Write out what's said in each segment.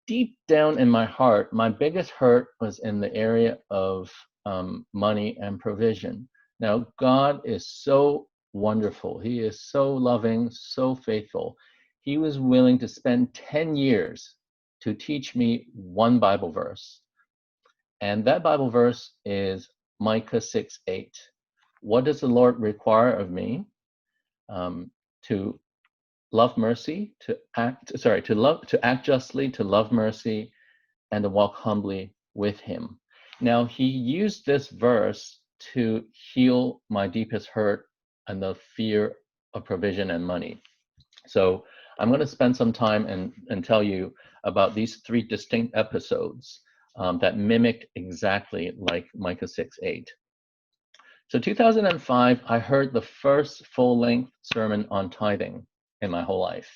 deep down in my heart, my biggest hurt was in the area of money and provision. Now, God is so wonderful. He is so loving, so faithful. He was willing to spend 10 years to teach me one Bible verse. And that Bible verse is Micah 6:8. What does the Lord require of me? To love mercy, to act justly, to love mercy, and to walk humbly with him. Now, he used this verse to heal my deepest hurt and the fear of provision and money. So I'm going to spend some time and tell you about these three distinct episodes that mimicked exactly like Micah 6:8. So 2005, I heard the first full-length sermon on tithing in my whole life.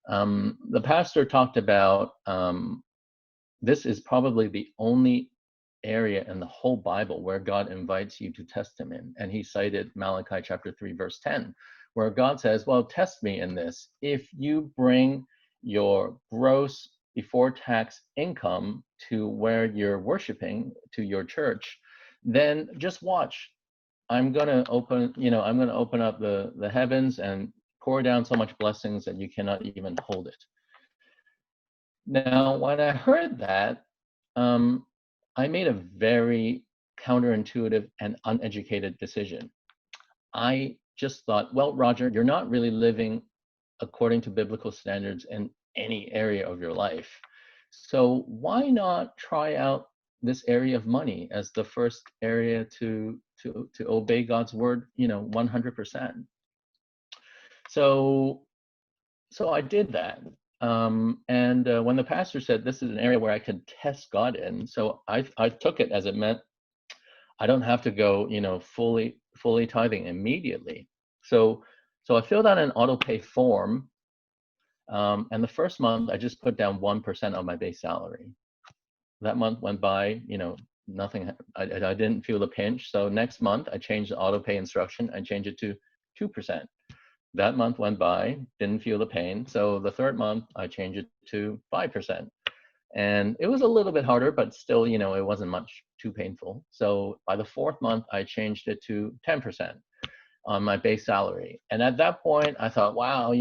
The pastor talked about this is probably the only area in the whole Bible where God invites you to test him in. And he cited Malachi chapter 3, verse 10, where God says, well, test me in this. If you bring your gross before tax income to where you're worshiping, to your church, then just watch. I'm going to open up the heavens and pour down so much blessings that you cannot even hold it. Now, when I heard that, I made a very counterintuitive and uneducated decision. I just thought, well, Roger, you're not really living according to biblical standards in any area of your life. So why not try out this area of money as the first area to obey God's word, 100%. So I did that. And when the pastor said this is an area where I could test God in, so I took it as it meant I don't have to go, fully tithing immediately. So I filled out an auto pay form, and the first month I just put down 1% of my base salary. That month went by, nothing. I didn't feel the pinch. So next month I changed the auto pay instruction. I changed it to 2%. That month went by, didn't feel the pain. So the third month I changed it to 5%. And it was a little bit harder, but still, it wasn't much too painful. So by the fourth month, I changed it to 10% on my base salary. And at that point, I thought, wow,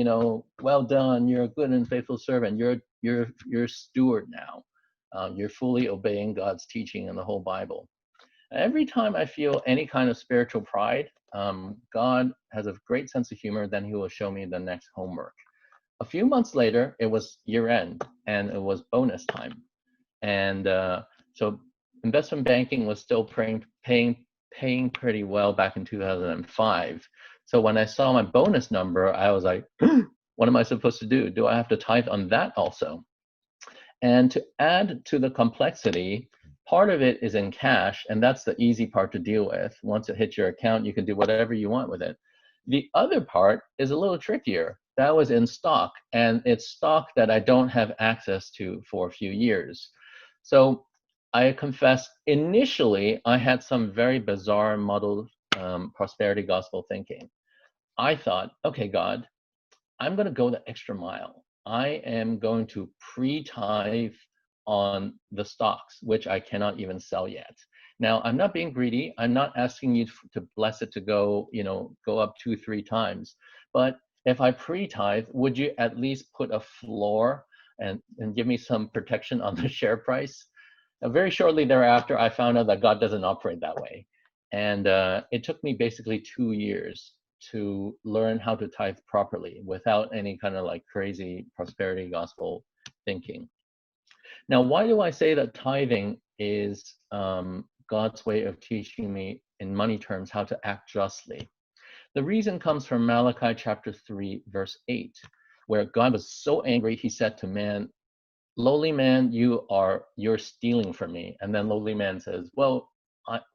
well done. You're a good and faithful servant. You're a steward now. You're fully obeying God's teaching in the whole Bible. Every time I feel any kind of spiritual pride, God has a great sense of humor. Then he will show me the next homework. A few months later, it was year end and it was bonus time. And so investment banking was still paying pretty well back in 2005. So when I saw my bonus number, I was like, what am I supposed to do? Do I have to tithe on that also? And to add to the complexity, part of it is in cash, and that's the easy part to deal with. Once it hits your account, you can do whatever you want with it. The other part is a little trickier. That was in stock, and it's stock that I don't have access to for a few years. So I confess, initially, I had some very bizarre, muddled prosperity gospel thinking. I thought, okay, God, I'm going to go the extra mile. I am going to pre-tithe on the stocks, which I cannot even sell yet. Now, I'm not being greedy. I'm not asking you to bless it to go, go up 2-3 times. But if I pre-tithe, would you at least put a floor and give me some protection on the share price? Now, very shortly thereafter, I found out that God doesn't operate that way. And it took me basically 2 years to learn how to tithe properly without any kind of like crazy prosperity gospel thinking. Now, why do I say that tithing is God's way of teaching me in money terms how to act justly? The reason comes from Malachi chapter 3, verse 8, where God was so angry, he said to man, lowly man, you're stealing from me. And then lowly man says, well,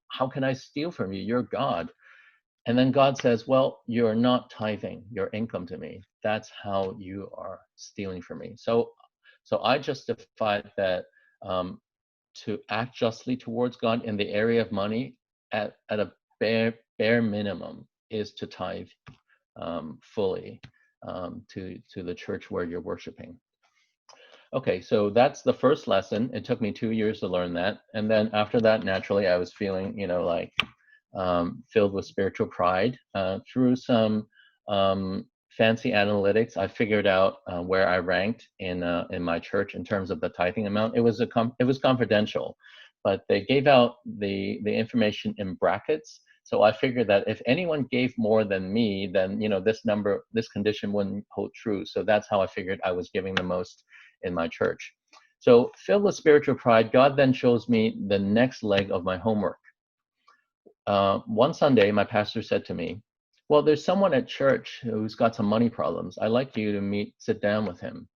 how can I steal from you? You're God. And then God says, well, you're not tithing your income to me. That's how you are stealing from me. So I justified that to act justly towards God in the area of money at a bare minimum is to tithe fully to the church where you're worshiping. Okay, so that's the first lesson. It took me 2 years to learn that. And then after that, naturally, I was feeling, like filled with spiritual pride. Through some fancy analytics, I figured out where I ranked in my church in terms of the tithing amount. It was confidential, but they gave out the information in brackets. So I figured that if anyone gave more than me, then this condition wouldn't hold true. So that's how I figured I was giving the most in my church. So filled with spiritual pride, God then shows me the next leg of my homework. One Sunday, my pastor said to me, well, there's someone at church who's got some money problems. I'd like you to sit down with him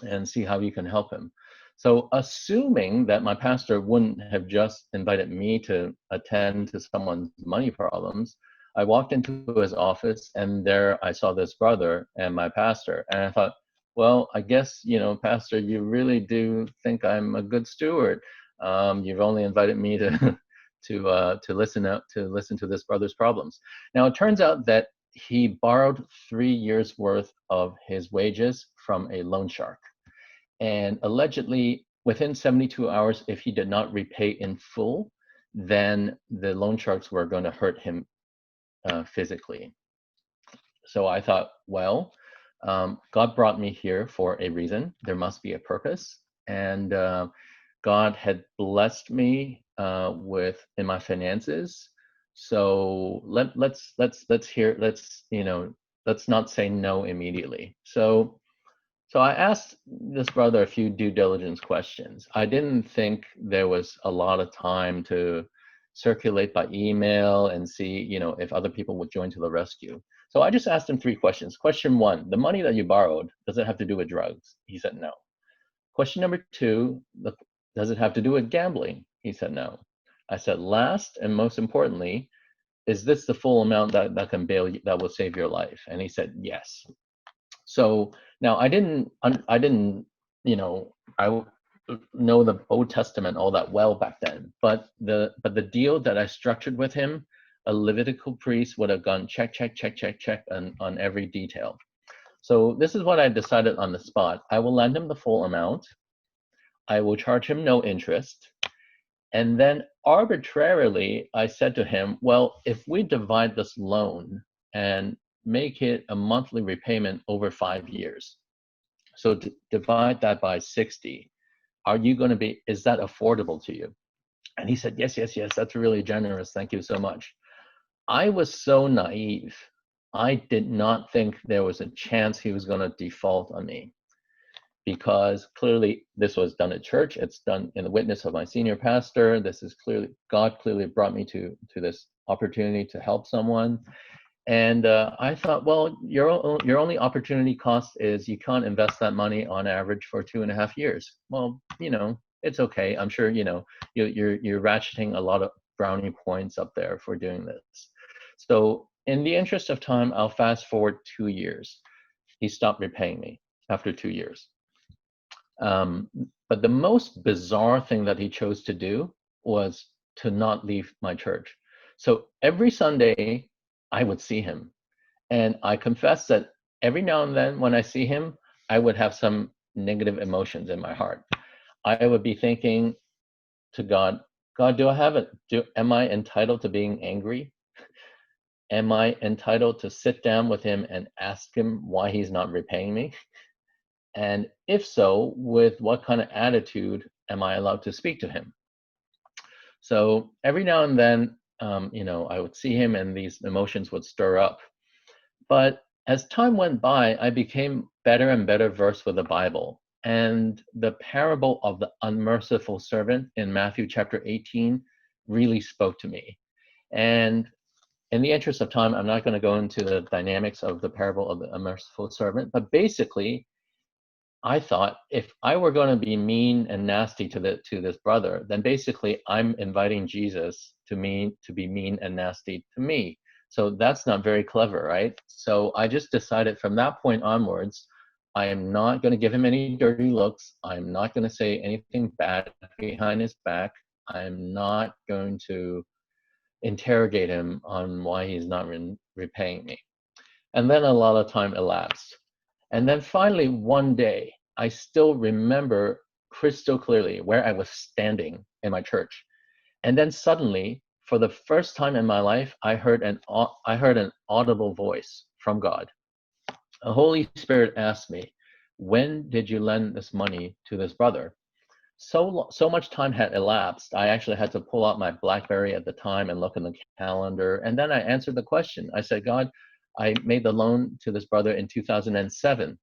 and see how you can help him. So, assuming that my pastor wouldn't have just invited me to attend to someone's money problems, I walked into his office and there I saw this brother and my pastor. And I thought, well, I guess, Pastor, you really do think I'm a good steward. You've only invited me to to listen to this brother's problems. Now it turns out that he borrowed 3 years worth of his wages from a loan shark, and allegedly within 72 hours, if he did not repay in full, then the loan sharks were going to hurt him physically. So I thought, well, God brought me here for a reason. There must be a purpose, and God had blessed me with in my finances. So let's not say no immediately. So I asked this brother a few due diligence questions. I didn't think there was a lot of time to circulate by email and see, if other people would join to the rescue. So I just asked him 3 questions. Question 1, the money that you borrowed, does it have to do with drugs? He said no. Question number 2, does it have to do with gambling? He said no. I said, last and most importantly, is this the full amount that can bail you, that will save your life? And he said yes. So now I didn't, I know the Old Testament all that well back then, but the deal that I structured with him, a Levitical priest would have gone check on every detail. So this is what I decided on the spot. I will lend him the full amount. I will charge him no interest. And then arbitrarily, I said to him, well, if we divide this loan and make it a monthly repayment over 5 years, so divide that by 60, is that affordable to you? And he said, yes, that's really generous. Thank you so much. I was so naive. I did not think there was a chance he was going to default on me, because clearly this was done at church. It's done in the witness of my senior pastor. God clearly brought me to this opportunity to help someone. And I thought, well, your only opportunity cost is you can't invest that money on average for 2.5 years. Well, it's okay. I'm sure, you're ratcheting a lot of brownie points up there for doing this. So in the interest of time, I'll fast forward 2 years. He stopped repaying me after 2 years. But the most bizarre thing that he chose to do was to not leave my church. So every Sunday, I would see him. And I confess that every now and then when I see him, I would have some negative emotions in my heart. I would be thinking to God, am I entitled to being angry? Am I entitled to sit down with him and ask him why he's not repaying me? And if so, with what kind of attitude am I allowed to speak to him? So every now and then, I would see him and these emotions would stir up. But as time went by, I became better and better versed with the Bible. And the parable of the unmerciful servant in Matthew chapter 18 really spoke to me. And in the interest of time, I'm not going to go into the dynamics of the parable of the unmerciful servant, but basically, I thought if I were going to be mean and nasty to this brother, then basically I'm inviting Jesus to be mean and nasty to me. So that's not very clever, right? So I just decided from that point onwards, I am not going to give him any dirty looks. I'm not going to say anything bad behind his back. I'm not going to interrogate him on why he's not repaying me. And then a lot of time elapsed. And then finally, one day, I still remember crystal clearly where I was standing in my church. And then suddenly, for the first time in my life, I heard an audible voice from God. The Holy Spirit asked me, "When did you lend this money to this brother?" So much time had elapsed. I actually had to pull out my BlackBerry at the time and look in the calendar. And then I answered the question. I said, "God, I made the loan to this brother in 2007.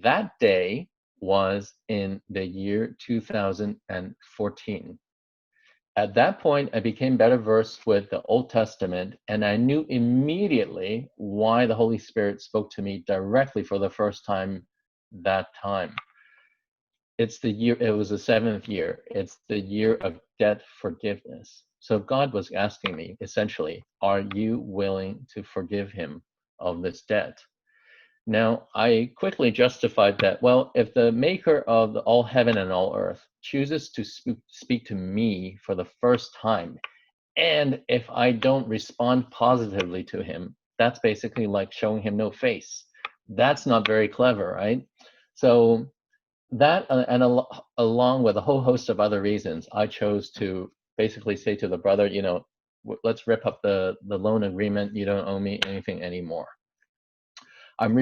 That day was in the year 2014. At that point, I became better versed with the Old Testament, and I knew immediately why the Holy Spirit spoke to me directly for the first time that time. It was the seventh year. It's the year of debt forgiveness. So God was asking me, essentially, are you willing to forgive him of this debt? Now, I quickly justified that, well, if the maker of all heaven and all earth chooses to speak to me for the first time, and if I don't respond positively to him, that's basically like showing him no face. That's not very clever, right? So that, along with a whole host of other reasons, I chose to basically say to the brother, let's rip up the loan agreement. You don't owe me anything anymore. I'm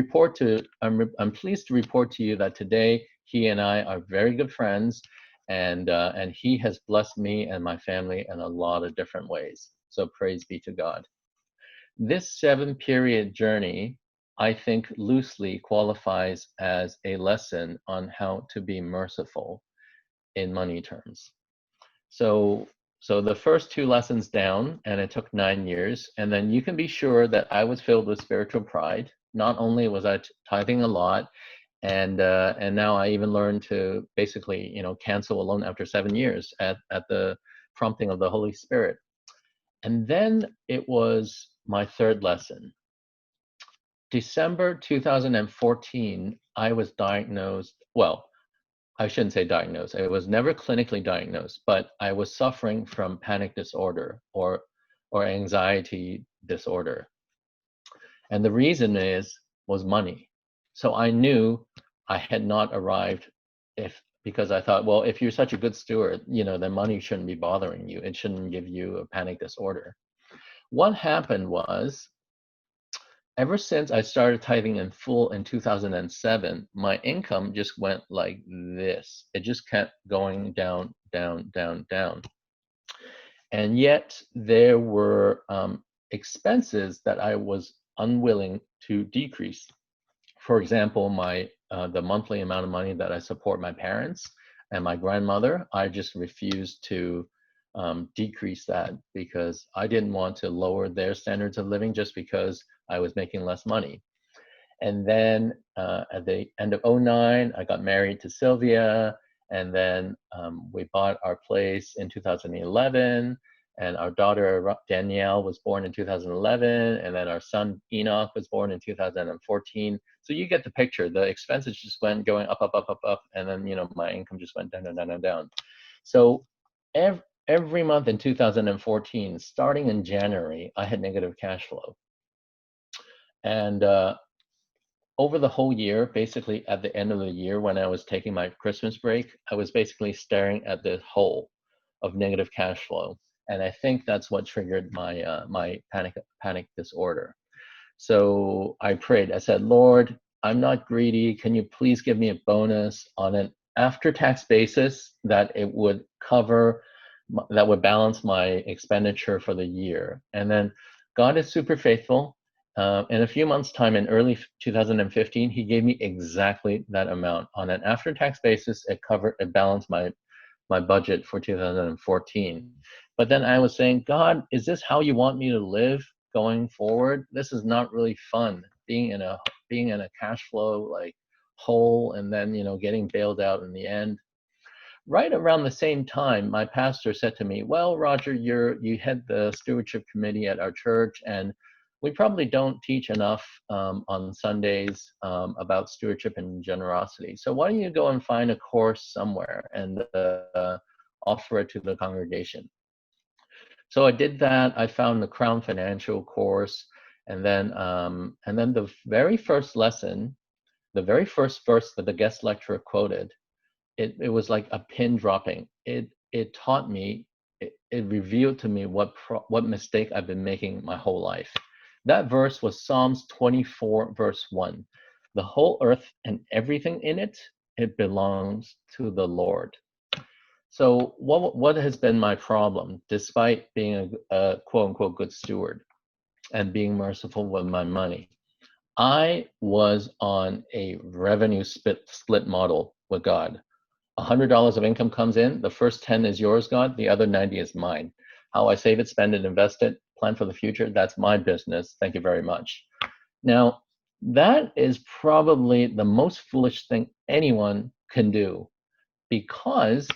pleased to report to you that today he and I are very good friends, and he has blessed me and my family in a lot of different ways. So praise be to God. This 7-period journey, I think, loosely qualifies as a lesson on how to be merciful in money terms. So the first 2 lessons down, and it took 9 years, and then you can be sure that I was filled with spiritual pride. Not only was I tithing a lot, and now I even learned to basically, cancel a loan after 7 years at the prompting of the Holy Spirit. And then it was my third lesson. December 2014, I was diagnosed, well, I shouldn't say diagnosed. I was never clinically diagnosed, but I was suffering from panic disorder or anxiety disorder. And the reason was money. So I knew I had not arrived because I thought, well, if you're such a good steward, then money shouldn't be bothering you. It shouldn't give you a panic disorder. What happened was, ever since I started tithing in full in 2007, my income just went like this. It just kept going down, down, down, down. And yet there were expenses that I was unwilling to decrease. For example, the monthly amount of money that I support my parents and my grandmother, I just refused to decrease that because I didn't want to lower their standards of living just because I was making less money. And then at the end of 2009, I got married to Sylvia, and then we bought our place in 2011, and our daughter Danielle was born in 2011, and then our son Enoch was born in 2014. So you get the picture. The expenses just went going up, up, up, up, up, and then my income just went down, down, down, down, down. So every month in 2014, starting in January, I had negative cash flow. And over the whole year, basically at the end of the year when I was taking my Christmas break, I was basically staring at this hole of negative cash flow. And I think that's what triggered my my panic disorder. So I prayed. I said, Lord, I'm not greedy. Can you please give me a bonus on an after-tax basis that it would cover, that would balance my expenditure for the year? And then God is super faithful. In a few months' time, in early 2015, he gave me exactly that amount. On an after-tax basis, it balanced my budget for 2014. But then I was saying, God, is this how you want me to live going forward? This is not really fun, being in a cash flow like hole, and then getting bailed out in the end. Right around the same time, my pastor said to me, well, Roger, you head the stewardship committee at our church, and we probably don't teach enough on Sundays about stewardship and generosity. So why don't you go and find a course somewhere and offer it to the congregation? So I did that. I found the Crown Financial course, and then the very first lesson the very first verse that the guest lecturer quoted, it was like a pin dropping. It taught me, it revealed to me what mistake I've been making my whole life. That verse was Psalms 24, verse 1. The whole earth and everything in it, it belongs to the Lord. So what has been my problem, despite being a quote unquote good steward and being merciful with my money? I was on a revenue split model with God. $100 of income comes in, the first 10 is yours, God, the other 90 is mine. How I save it, spend it, invest it, plan for the future, that's my business. Thank you very much. Now, that is probably the most foolish thing anyone can do, because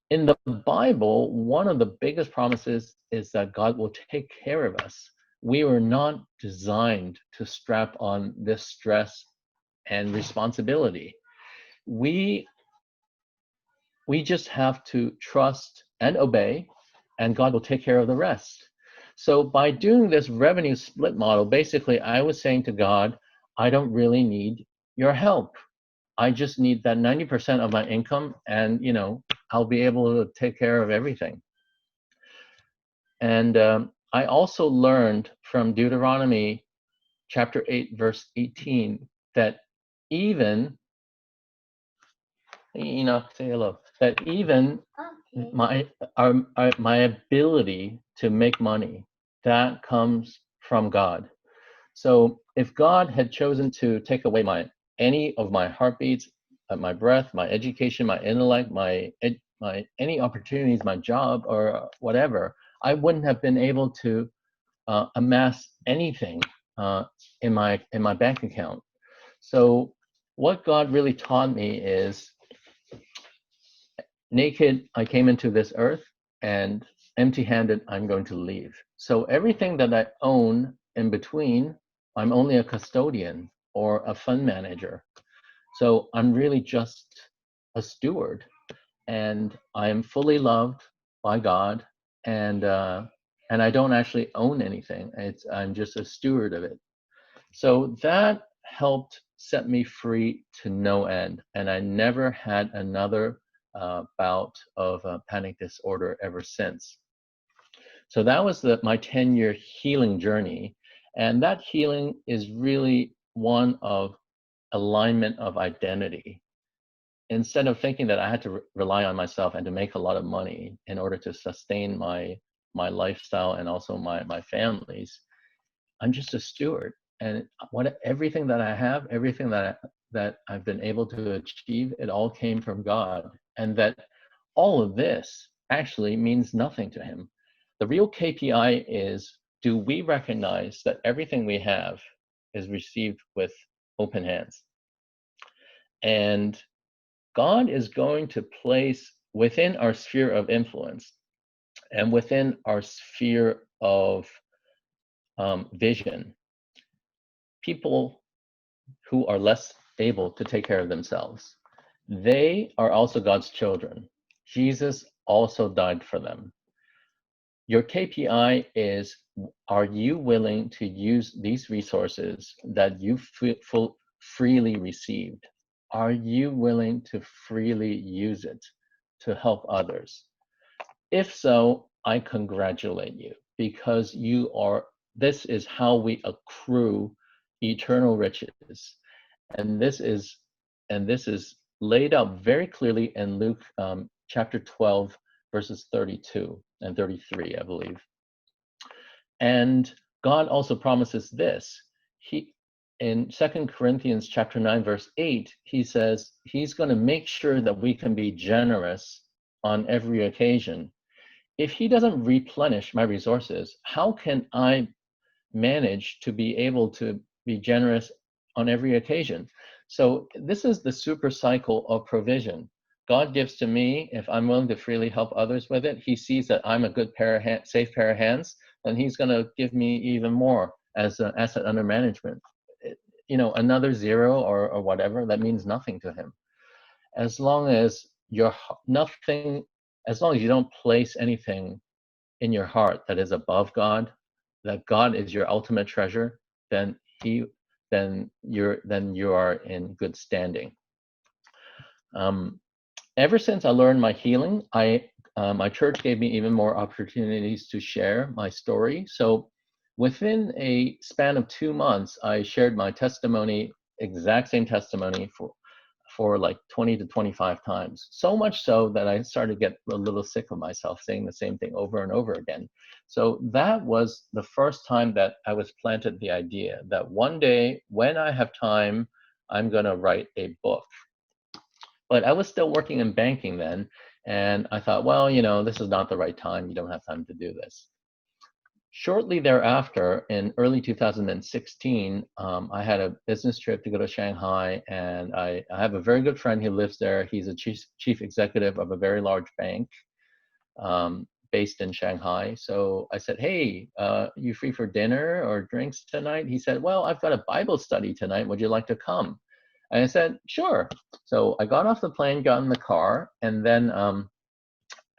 in the Bible, one of the biggest promises is that God will take care of us. We were not designed to strap on this stress and responsibility. We just have to trust and obey, and God will take care of the rest. So by doing this revenue split model, basically I was saying to God, I don't really need your help. I just need that 90% of my income, and I'll be able to take care of everything. And I also learned from Deuteronomy chapter 8, verse 18, that even, say hello, that even my ability to make money, that comes from God. So if God had chosen to take away any of my heartbeats, my breath, my education, my intellect, my any opportunities, my job or whatever, I wouldn't have been able to amass anything in my bank account. So what God really taught me is, naked I came into this earth, and empty-handed I'm going to leave. So everything that I own in between, I'm only a custodian or a fund manager. So I'm really just a steward, and I am fully loved by God, and I don't actually own anything. I'm just a steward of it. So that helped set me free to no end, and I never had another bout of panic disorder ever since. So that was my 10-year healing journey, and that healing is really one of alignment of identity. Instead of thinking that I had to rely on myself and to make a lot of money in order to sustain my lifestyle and also my family's, I'm just a steward, and everything that I have, everything that I've been able to achieve, it all came from God, and that all of this actually means nothing to Him. The real KPI is, do we recognize that everything we have is received with open hands? And God is going to place within our sphere of influence and within our sphere of vision, people who are less able to take care of themselves. They are also God's children. Jesus also died for them. Your KPI is, are you willing to use these resources that you freely received? Are you willing to freely use it to help others? If so, I congratulate you, because this is how we accrue eternal riches. And this is laid out very clearly in Luke chapter 12, verses 32 and 33, I believe. And God also promises this. In 2 Corinthians chapter 9, verse 8, he says he's going to make sure that we can be generous on every occasion. If he doesn't replenish my resources, how can I manage to be able to be generous on every occasion? So this is the super cycle of provision. God gives to me. If I'm willing to freely help others with it, he sees that I'm a good safe pair of hands, and he's going to give me even more as an asset under management. Another zero or whatever, that means nothing to him. As long as as long as you don't place anything in your heart that is above God, that God is your ultimate treasure, then then you are in good standing. Ever since I learned my healing, my church gave me even more opportunities to share my story. So within a span of 2 months, I shared my testimony, exact same testimony for like 20 to 25 times. So much so that I started to get a little sick of myself saying the same thing over and over again. So that was the first time that I was planted the idea that one day when I have time, I'm going to write a book. But I was still working in banking then, and I thought, well, this is not the right time. You don't have time to do this. Shortly thereafter, in early 2016, I had a business trip to go to Shanghai, and I have a very good friend who lives there. He's a chief executive of a very large bank based in Shanghai. So I said, hey, you free for dinner or drinks tonight? He said, well, I've got a Bible study tonight. Would you like to come? And I said, sure. So I got off the plane, got in the car, and then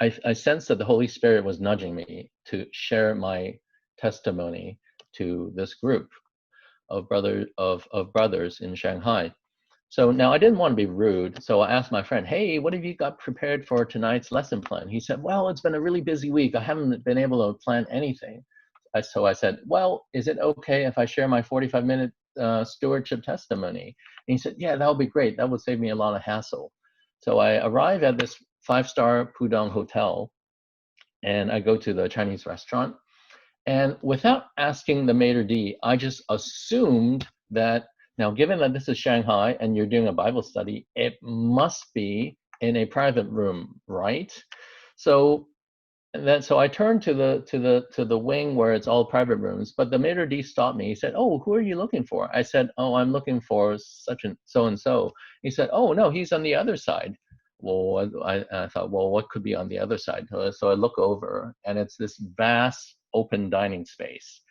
I sensed that the Holy Spirit was nudging me to share my testimony to this group of brothers in Shanghai. So now I didn't want to be rude, so I asked my friend, hey, what have you got prepared for tonight's lesson plan? He said, well, it's been a really busy week. I haven't been able to plan anything. So I said, well, is it okay if I share my 45-minute stewardship testimony? And he said, yeah, that would be great. That would save me a lot of hassle. So I arrive at this 5-star Pudong hotel, and I go to the Chinese restaurant. And without asking the maitre d', I just assumed that, now given that this is Shanghai and you're doing a Bible study, it must be in a private room, right? So I turned to the wing where it's all private rooms, but the maitre d' stopped me. He said, oh, who are you looking for? I said, oh, I'm looking for such and so. He said, oh, no, he's on the other side. Well, I thought, well, what could be on the other side? So I look over, and it's this vast open dining space,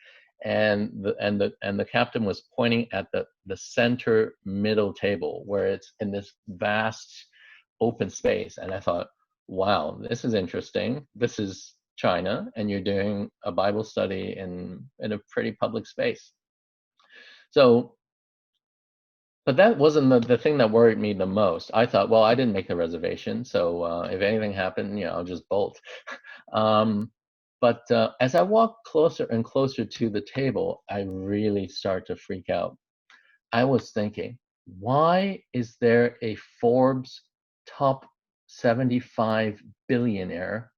and the captain was pointing at the center middle table where it's in this vast open space, and I thought, wow, this is interesting. This is China, and you're doing a Bible study in a pretty public space. So, but that wasn't the thing that worried me the most. I thought, well, I didn't make the reservation, so if anything happened, I'll just bolt. But as I walk closer and closer to the table, I really start to freak out. I was thinking, why is there a Forbes top 75 billionaire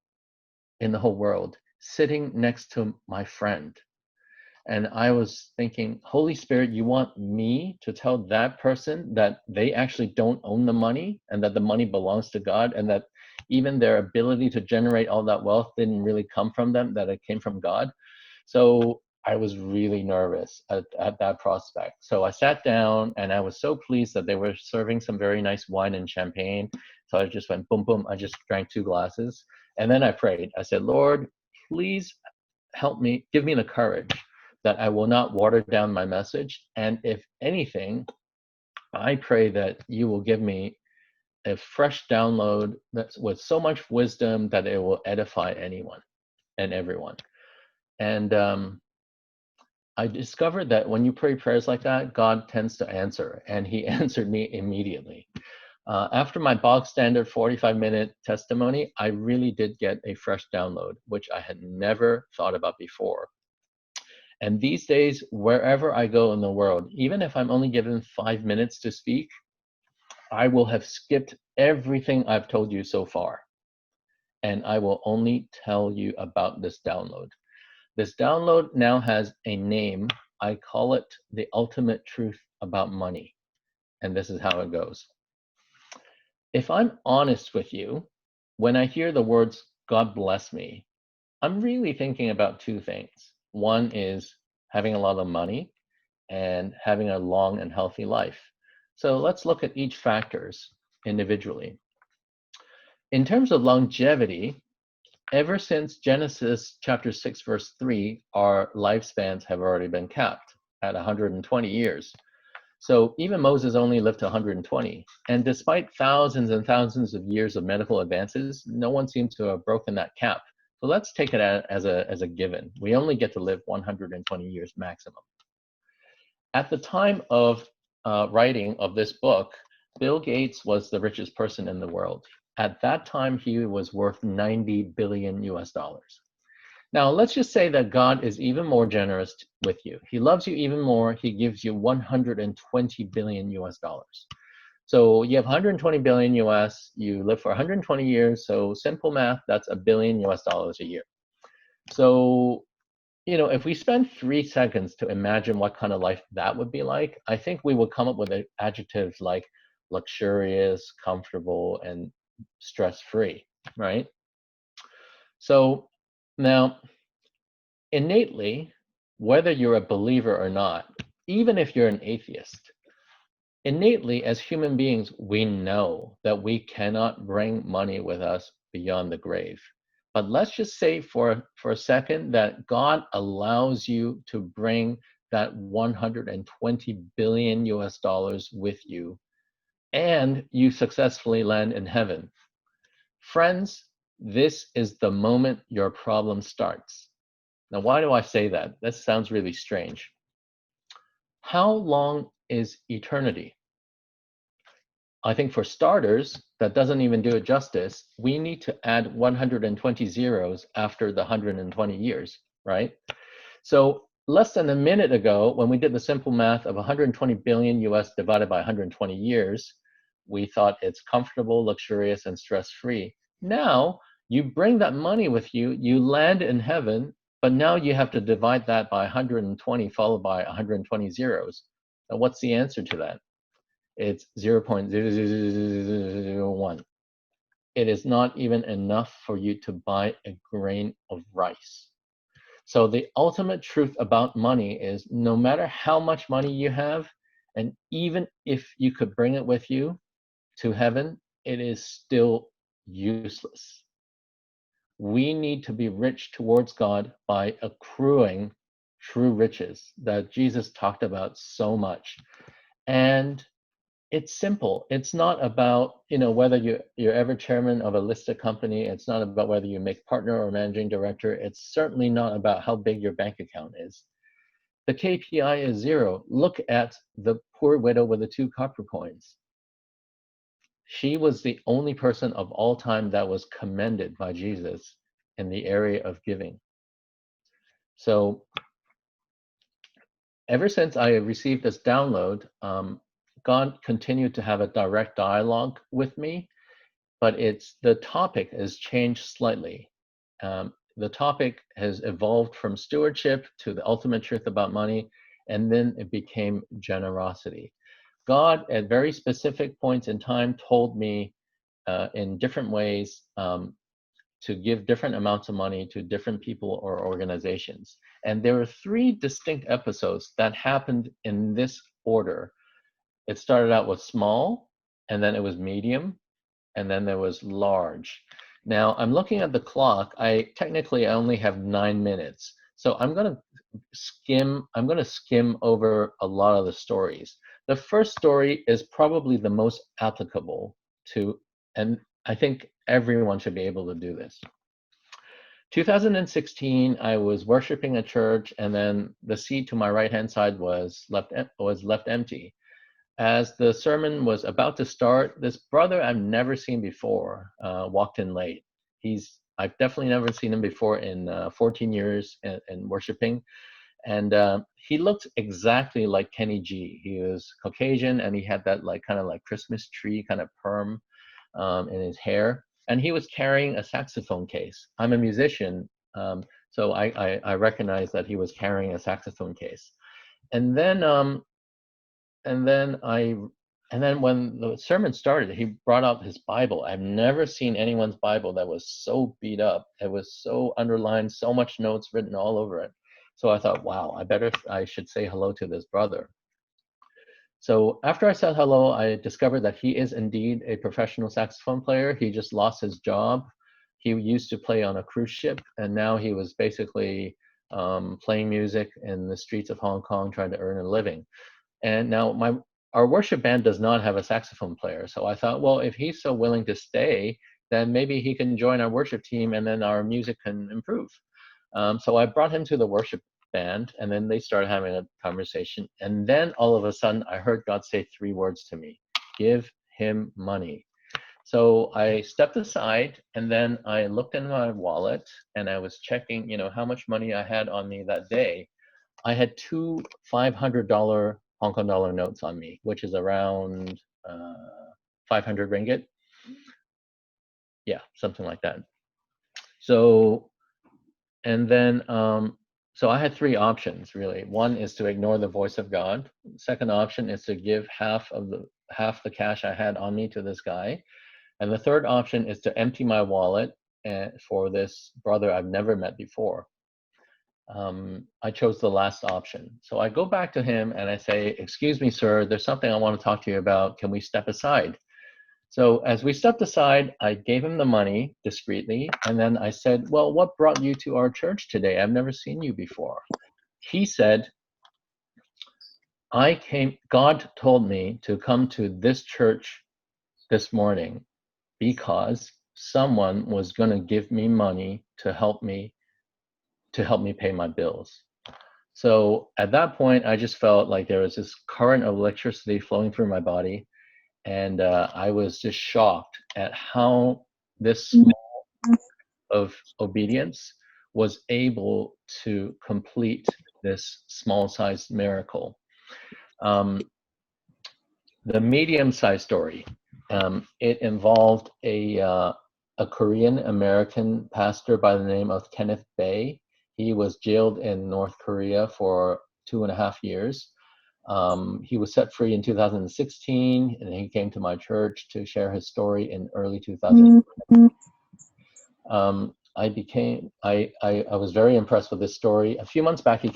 in the whole world sitting next to my friend? And I was thinking, Holy Spirit, you want me to tell that person that they actually don't own the money and that the money belongs to God, and that even their ability to generate all that wealth didn't really come from them, that it came from God? So I was really nervous at that prospect. So I sat down, and I was so pleased that they were serving some very nice wine and champagne. So I just went boom, boom. I just drank 2 glasses. And then I prayed. I said, Lord, please help me, give me the courage that I will not water down my message. And if anything, I pray that you will give me a fresh download that's with so much wisdom that it will edify anyone and everyone. And I discovered that when you pray prayers like that, God tends to answer, and he answered me immediately. After my bog standard 45-minute testimony, I really did get a fresh download, which I had never thought about before. And these days, wherever I go in the world, even if I'm only given 5 minutes to speak, I will have skipped everything I've told you so far. And I will only tell you about this download. This download now has a name. I call it the ultimate truth about money. And this is how it goes. If I'm honest with you, when I hear the words, God bless me, I'm really thinking about 2 things. One is having a lot of money and having a long and healthy life. So let's look at each factors individually. In terms of longevity, ever since Genesis chapter 6, verse 3, our lifespans have already been capped at 120 years. So even Moses only lived to 120. And despite thousands and thousands of years of medical advances, no one seems to have broken that cap. So let's take it as a given. We only get to live 120 years maximum. At the time of writing of this book, Bill Gates was the richest person in the world. At that time, he was worth 90 billion US dollars. Now, let's just say that God is even more generous with you. He loves you even more. He gives you 120 billion US dollars. So you have 120 billion US, you live for 120 years. So simple math, that's a billion US dollars a year. So, if we spend 3 seconds to imagine what kind of life that would be like, I think we would come up with adjectives like luxurious, comfortable, and stress-free, right? So now, innately, whether you're a believer or not, even if you're an atheist, innately as human beings, we know that we cannot bring money with us beyond the grave. But let's just say for a second that God allows you to bring that 120 billion US dollars with you and you successfully land in heaven. Friends, this is the moment your problem starts. Now, why do I say that? That sounds really strange. How long is eternity? I think for starters, that doesn't even do it justice. We need to add 120 zeros after the 120 years, right? So less than a minute ago, when we did the simple math of 120 billion US divided by 120 years, we thought it's comfortable, luxurious, and stress-free. Now, you bring that money with you, you land in heaven, but now you have to divide that by 120 followed by 120 zeros. Now, what's the answer to that? It's 0.00001. It is not even enough for you to buy a grain of rice. So the ultimate truth about money is no matter how much money you have, and even if you could bring it with you to heaven, it is still useless. We need to be rich towards God by accruing true riches that Jesus talked about so much. And it's simple. It's not about, whether you're ever chairman of a listed company. It's not about whether you make partner or managing director. It's certainly not about how big your bank account is. The KPI is zero. Look at the poor widow with the 2 copper coins. She was the only person of all time that was commended by Jesus in the area of giving. So ever since I received this download, God continued to have a direct dialogue with me, but the topic has changed slightly. The topic has evolved from stewardship to the ultimate truth about money, and then it became generosity. God, at very specific points in time, told me in different ways to give different amounts of money to different people or organizations. And there were 3 distinct episodes that happened in this order. It started out with small, and then it was medium, and then there was large. Now I'm looking at the clock. I only have 9 minutes. So I'm going to skim over a lot of the stories. The first story is probably the most applicable to, and I think everyone should be able to do this. 2016, I was worshiping at church, and then the seat to my right-hand side was left empty. As the sermon was about to start, this brother I've never seen before walked in late. I've definitely never seen him before in 14 years in worshiping. And he looked exactly like Kenny G. He was Caucasian, and he had that kind of Christmas tree kind of perm in his hair. And he was carrying a saxophone case. I'm a musician, so I recognized that he was carrying a saxophone case. And then when the sermon started, he brought out his Bible. I've never seen anyone's Bible that was so beat up. It was so underlined, so much notes written all over it. So I thought, wow, I should say hello to this brother. So after I said hello, I discovered that he is indeed a professional saxophone player. He just lost his job. He used to play on a cruise ship, and now he was basically playing music in the streets of Hong Kong, trying to earn a living. And now our worship band does not have a saxophone player. So I thought, well, if he's so willing to stay, then maybe he can join our worship team, and then our music can improve. So I brought him to the worship band, and then they started having a conversation. And then all of a sudden, I heard God say 3 words to me: give him money. So I stepped aside, and then I looked in my wallet, and I was checking, how much money I had on me that day. I had 2 $500 Hong Kong dollar notes on me, which is around 500 ringgit. Yeah, something like that. So, and then, so I had 3 options really. One is to ignore the voice of God. Second option is to give half the cash I had on me to this guy. And the third option is to empty my wallet for this brother I've never met before. I chose the last option. So I go back to him and I say, "Excuse me, sir, there's something I want to talk to you about. Can we step aside?" So as we stepped aside, I gave him the money discreetly, and then I said, "Well, what brought you to our church today? I've never seen you before." He said, God told me to come to this church this morning because someone was going to give me money to help me pay my bills. So at that point, I just felt like there was this current of electricity flowing through my body. And I was just shocked at how this small of obedience was able to complete this small-sized miracle. The medium-sized story, it involved a Korean American pastor by the name of Kenneth Bae. He was jailed in North Korea for 2.5 years. He was set free in 2016, and he came to my church to share his story in early 2000. I was very impressed with this story. A few months back, he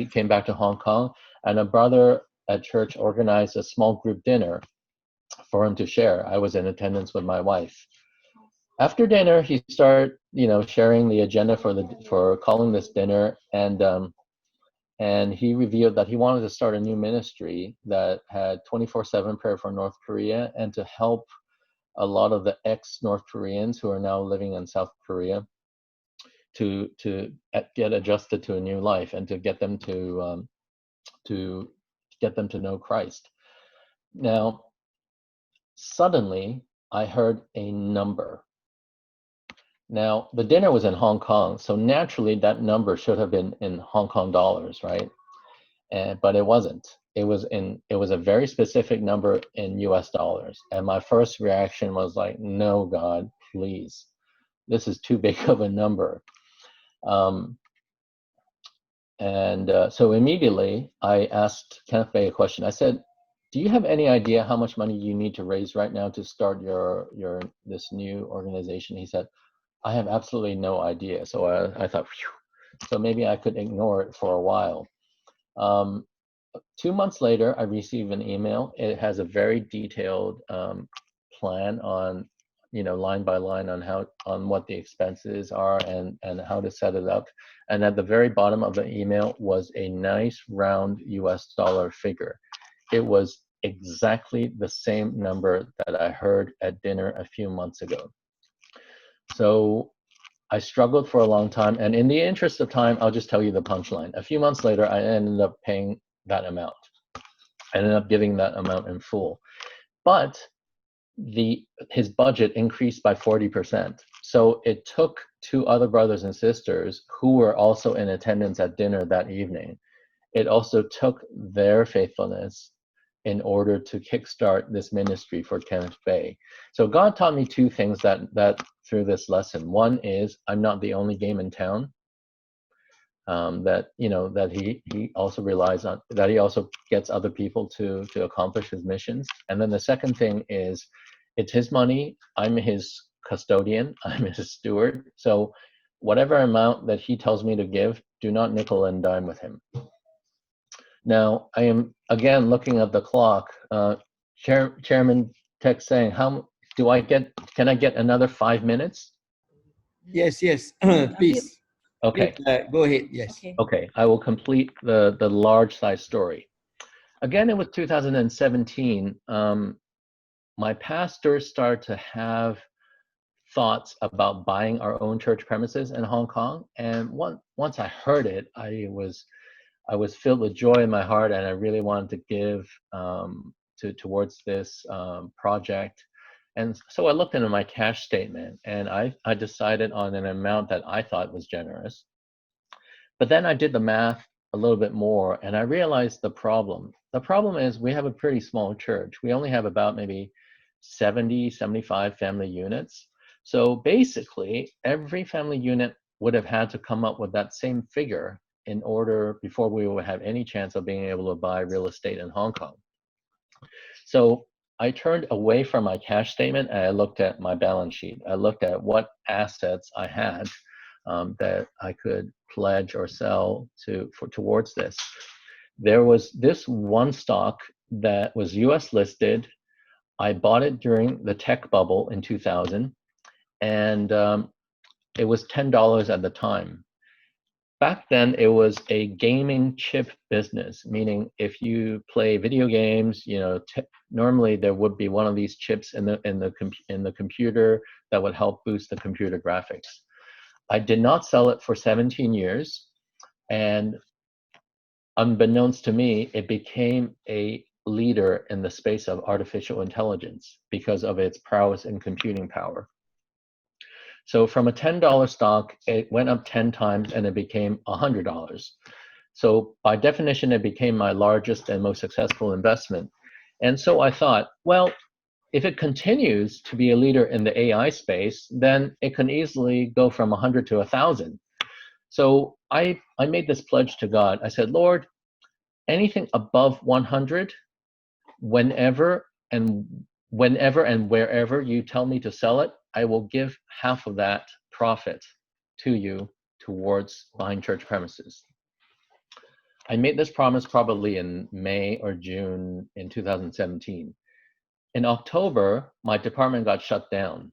came back to Hong Kong, and a brother at church organized a small group dinner for him to share. I was in attendance with my wife. After dinner, he started, sharing the agenda for calling this dinner, and he revealed that he wanted to start a new ministry that had 24/7 prayer for North Korea and to help a lot of the ex-North Koreans who are now living in South Korea to get adjusted to a new life and to get them to know Christ. Now, suddenly, I heard a number. Now, the dinner was in Hong Kong, so naturally that number should have been in Hong Kong dollars, right? But it wasn't. It was a very specific number in US dollars. And my first reaction was like, no, God, please. This is too big of a number. So immediately I asked Kenneth Bae a question. I said, "Do you have any idea how much money you need to raise right now to start this new organization?" He said, "I have absolutely no idea." So I thought, phew, so maybe I could ignore it for a while. 2 months later, I received an email. It has a very detailed plan on, line by line on what the expenses are and how to set it up. And at the very bottom of the email was a nice round US dollar figure. It was exactly the same number that I heard at dinner a few months ago. So I struggled for a long time, and in the interest of time, I'll just tell you the punchline. A few months later, I ended up paying that amount. I ended up giving that amount in full. But his budget increased by 40%. So it took 2 other brothers and sisters who were also in attendance at dinner that evening. It also took their faithfulness in order to kickstart this ministry for Kenneth Bae. So God taught me 2 things that through this lesson. One is I'm not the only game in town. That he also relies on, that he also gets other people to accomplish his missions. And then the second thing is, it's his money. I'm his custodian. I'm his steward. So whatever amount that he tells me to give, do not nickel and dime with him. Now, I am again looking at the clock. Chairman text saying, can I get another 5 minutes? Yes, please. Okay. Please, go ahead, yes. Okay, I will complete the large size story. Again, it was 2017. My pastor started to have thoughts about buying our own church premises in Hong Kong. And once I heard it, I was filled with joy in my heart, and I really wanted to give towards this project. And so I looked into my cash statement, and I decided on an amount that I thought was generous. But then I did the math a little bit more, and I realized the problem. The problem is we have a pretty small church. We only have about maybe 70, 75 family units. So basically, every family unit would have had to come up with that same figure in order before we would have any chance of being able to buy real estate in Hong Kong. So I turned away from my cash statement and I looked at my balance sheet. I looked at what assets I had that I could pledge or sell towards this. There was this one stock that was US listed. I bought it during the tech bubble in 2000, and it was $10 at the time. Back then, it was a gaming chip business, meaning if you play video games, normally there would be one of these chips in the computer that would help boost the computer graphics. I did not sell it for 17 years, and unbeknownst to me, it became a leader in the space of artificial intelligence because of its prowess in computing power. So from a $10 stock, it went up 10 times and it became $100. So by definition, it became my largest and most successful investment. And so I thought, well, if it continues to be a leader in the AI space, then it can easily go from 100 to 1,000. So I made this pledge to God. I said, Lord, anything above 100, whenever and wherever you tell me to sell it, I will give half of that profit to you towards buying church premises. I made this promise probably in May or June in 2017. In October, my department got shut down.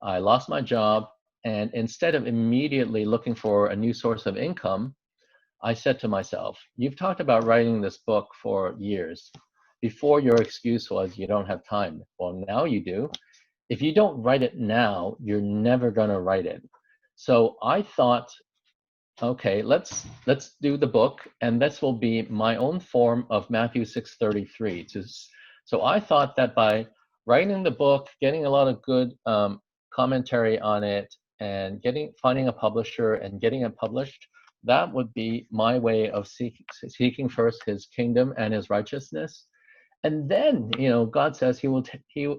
I lost my job, and instead of immediately looking for a new source of income, I said to myself, you've talked about writing this book for years. Before, your excuse was you don't have time. Well, now you do. If you don't write it now, you're never going to write it. So I thought, okay, let's do the book, and this will be my own form of Matthew 6:33. So I thought that by writing the book, getting a lot of good commentary on it, and finding a publisher and getting it published, that would be my way of seeking first His kingdom and His righteousness. And then, God says He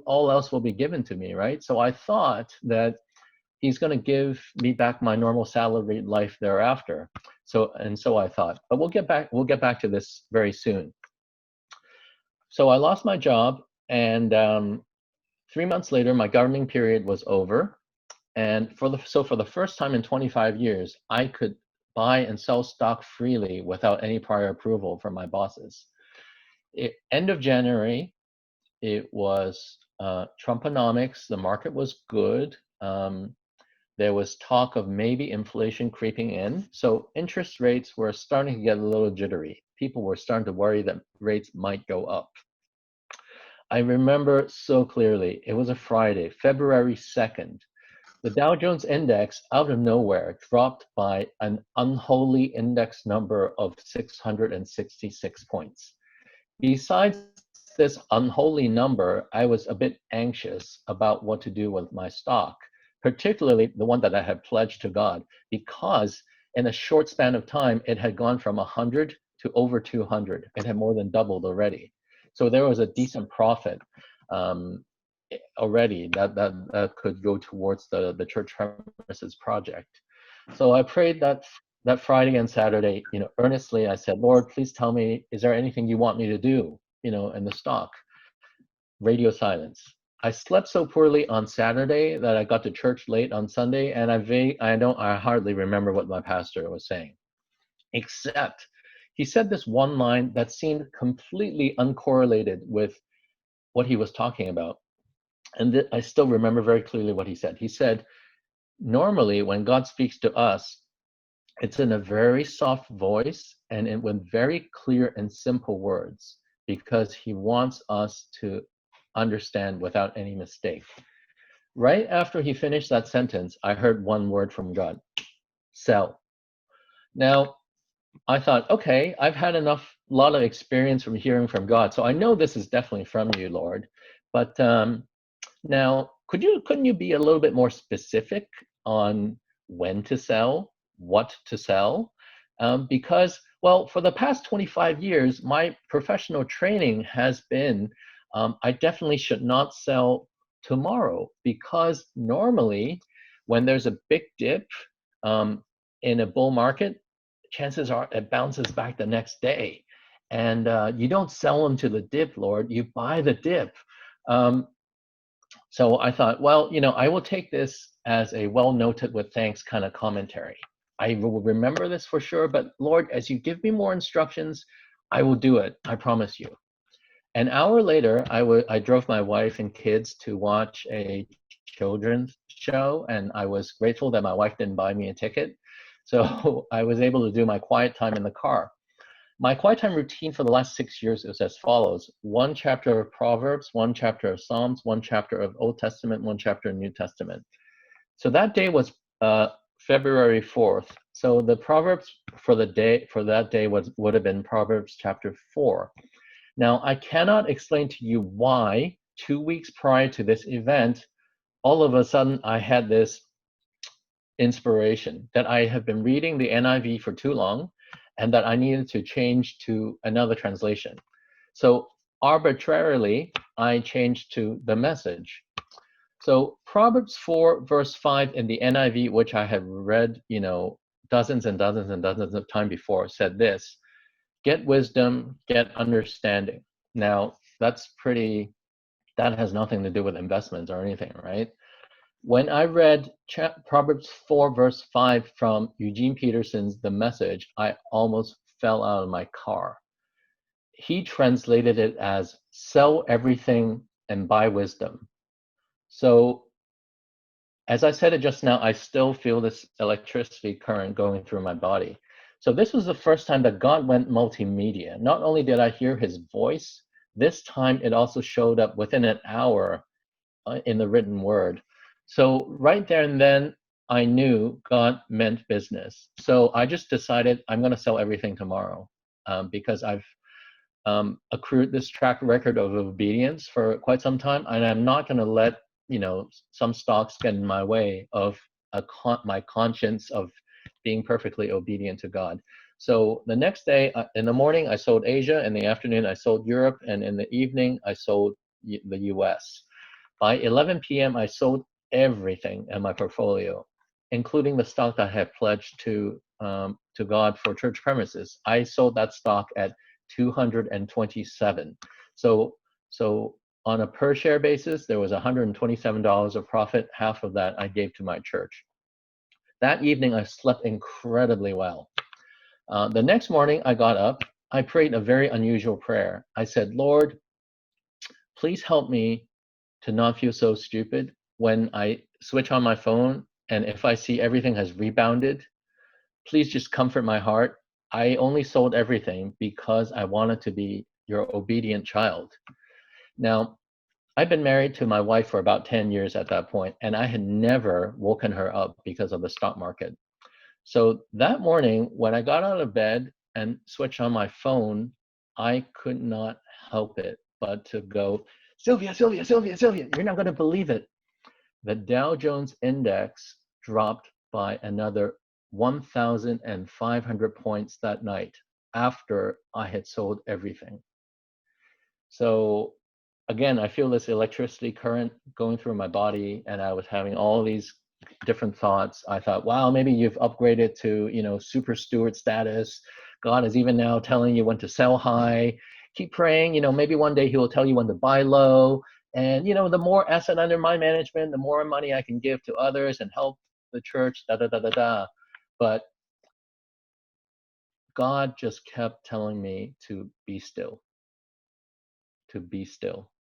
all else will be given to me, right? So I thought that He's going to give me back my normal salaried life thereafter. So I thought, but we'll get back to this very soon. So I lost my job, and 3 months later, my governing period was over. And for the first time in 25 years, I could buy and sell stock freely without any prior approval from my bosses. End of January, it was Trumponomics. The market was good. There was talk of maybe inflation creeping in. So interest rates were starting to get a little jittery. People were starting to worry that rates might go up. I remember so clearly, it was a Friday, February 2nd. The Dow Jones Index, out of nowhere, dropped by an unholy index number of 666 points. Besides this unholy number, I was a bit anxious about what to do with my stock, particularly the one that I had pledged to God, because in a short span of time, it had gone from 100 to over 200. It had more than doubled already. So there was a decent profit already that could go towards the church premises project. So I prayed that Friday and Saturday, earnestly. I said, Lord, please tell me, is there anything you want me to do, in the stock? Radio silence. I slept so poorly on Saturday that I got to church late on Sunday, and I hardly remember what my pastor was saying, except he said this one line that seemed completely uncorrelated with what he was talking about. And I still remember very clearly what he said. He said, normally when God speaks to us, it's in a very soft voice and with very clear and simple words, because He wants us to understand without any mistake. Right after he finished that sentence, I heard one word from God: sell. Now, I thought, okay, I've had lot of experience from hearing from God, so I know this is definitely from you, Lord. But now, couldn't you be a little bit more specific on when to sell, what to sell? Because, well, for the past 25 years, my professional training has been I definitely should not sell tomorrow, because normally when there's a big dip um, in a bull market, chances are it bounces back the next day. And you don't sell them to the dip, Lord, you buy the dip. Um, so I thought, well, I will take this as a well noted with thanks kind of commentary. I will remember this for sure, but Lord, as you give me more instructions, I will do it. I promise you. An hour later, I drove my wife and kids to watch a children's show, and I was grateful that my wife didn't buy me a ticket. So I was able to do my quiet time in the car. My quiet time routine for the last 6 years is as follows: one chapter of Proverbs, one chapter of Psalms, one chapter of Old Testament, one chapter of New Testament. So that day was February 4th. So the Proverbs for that day would have been Proverbs chapter 4. Now, I cannot explain to you why 2 weeks prior to this event, all of a sudden I had this inspiration that I have been reading the NIV for too long and that I needed to change to another translation. So arbitrarily, I changed to the Message. So Proverbs 4 verse 5 in the NIV, which I have read, dozens and dozens and dozens of times before, said this: get wisdom, get understanding. Now, that has nothing to do with investments or anything, right? When I read Proverbs 4 verse 5 from Eugene Peterson's The Message, I almost fell out of my car. He translated it as sell everything and buy wisdom. So as I said it just now, I still feel this electricity current going through my body. So this was the first time that God went multimedia. Not only did I hear his voice, this time it also showed up within an hour in the written word. So right there and then, I knew God meant business. So I just decided I'm going to sell everything tomorrow, because I've accrued this track record of obedience for quite some time, and I'm not going to let some stocks get in my way of my conscience of being perfectly obedient to God. So the next day, in the morning, I sold Asia. In the afternoon, I sold Europe, and in the evening, I sold the U.S. By 11 p.m., I sold everything in my portfolio, including the stock I had pledged to God for church premises. I sold that stock at 227. So on a per share basis, there was $127 of profit. Half of that I gave to my church. That evening, I slept incredibly well. The next morning, I got up. I prayed a very unusual prayer. I said, Lord, please help me to not feel so stupid when I switch on my phone, and if I see everything has rebounded, please just comfort my heart. I only sold everything because I wanted to be your obedient child. Now, I've been married to my wife for about 10 years at that point, and I had never woken her up because of the stock market. So that morning, when I got out of bed and switched on my phone, I could not help it but to go, Sylvia, Sylvia, Sylvia, Sylvia, you're not going to believe it. The Dow Jones index dropped by another 1,500 points that night after I had sold everything. So again, I feel this electricity current going through my body, and I was having all these different thoughts. I thought, wow, maybe you've upgraded to, super steward status. God is even now telling you when to sell high. Keep praying, maybe one day he will tell you when to buy low. And, the more asset under my management, the more money I can give to others and help the church, da da da da da. But God just kept telling me to be still,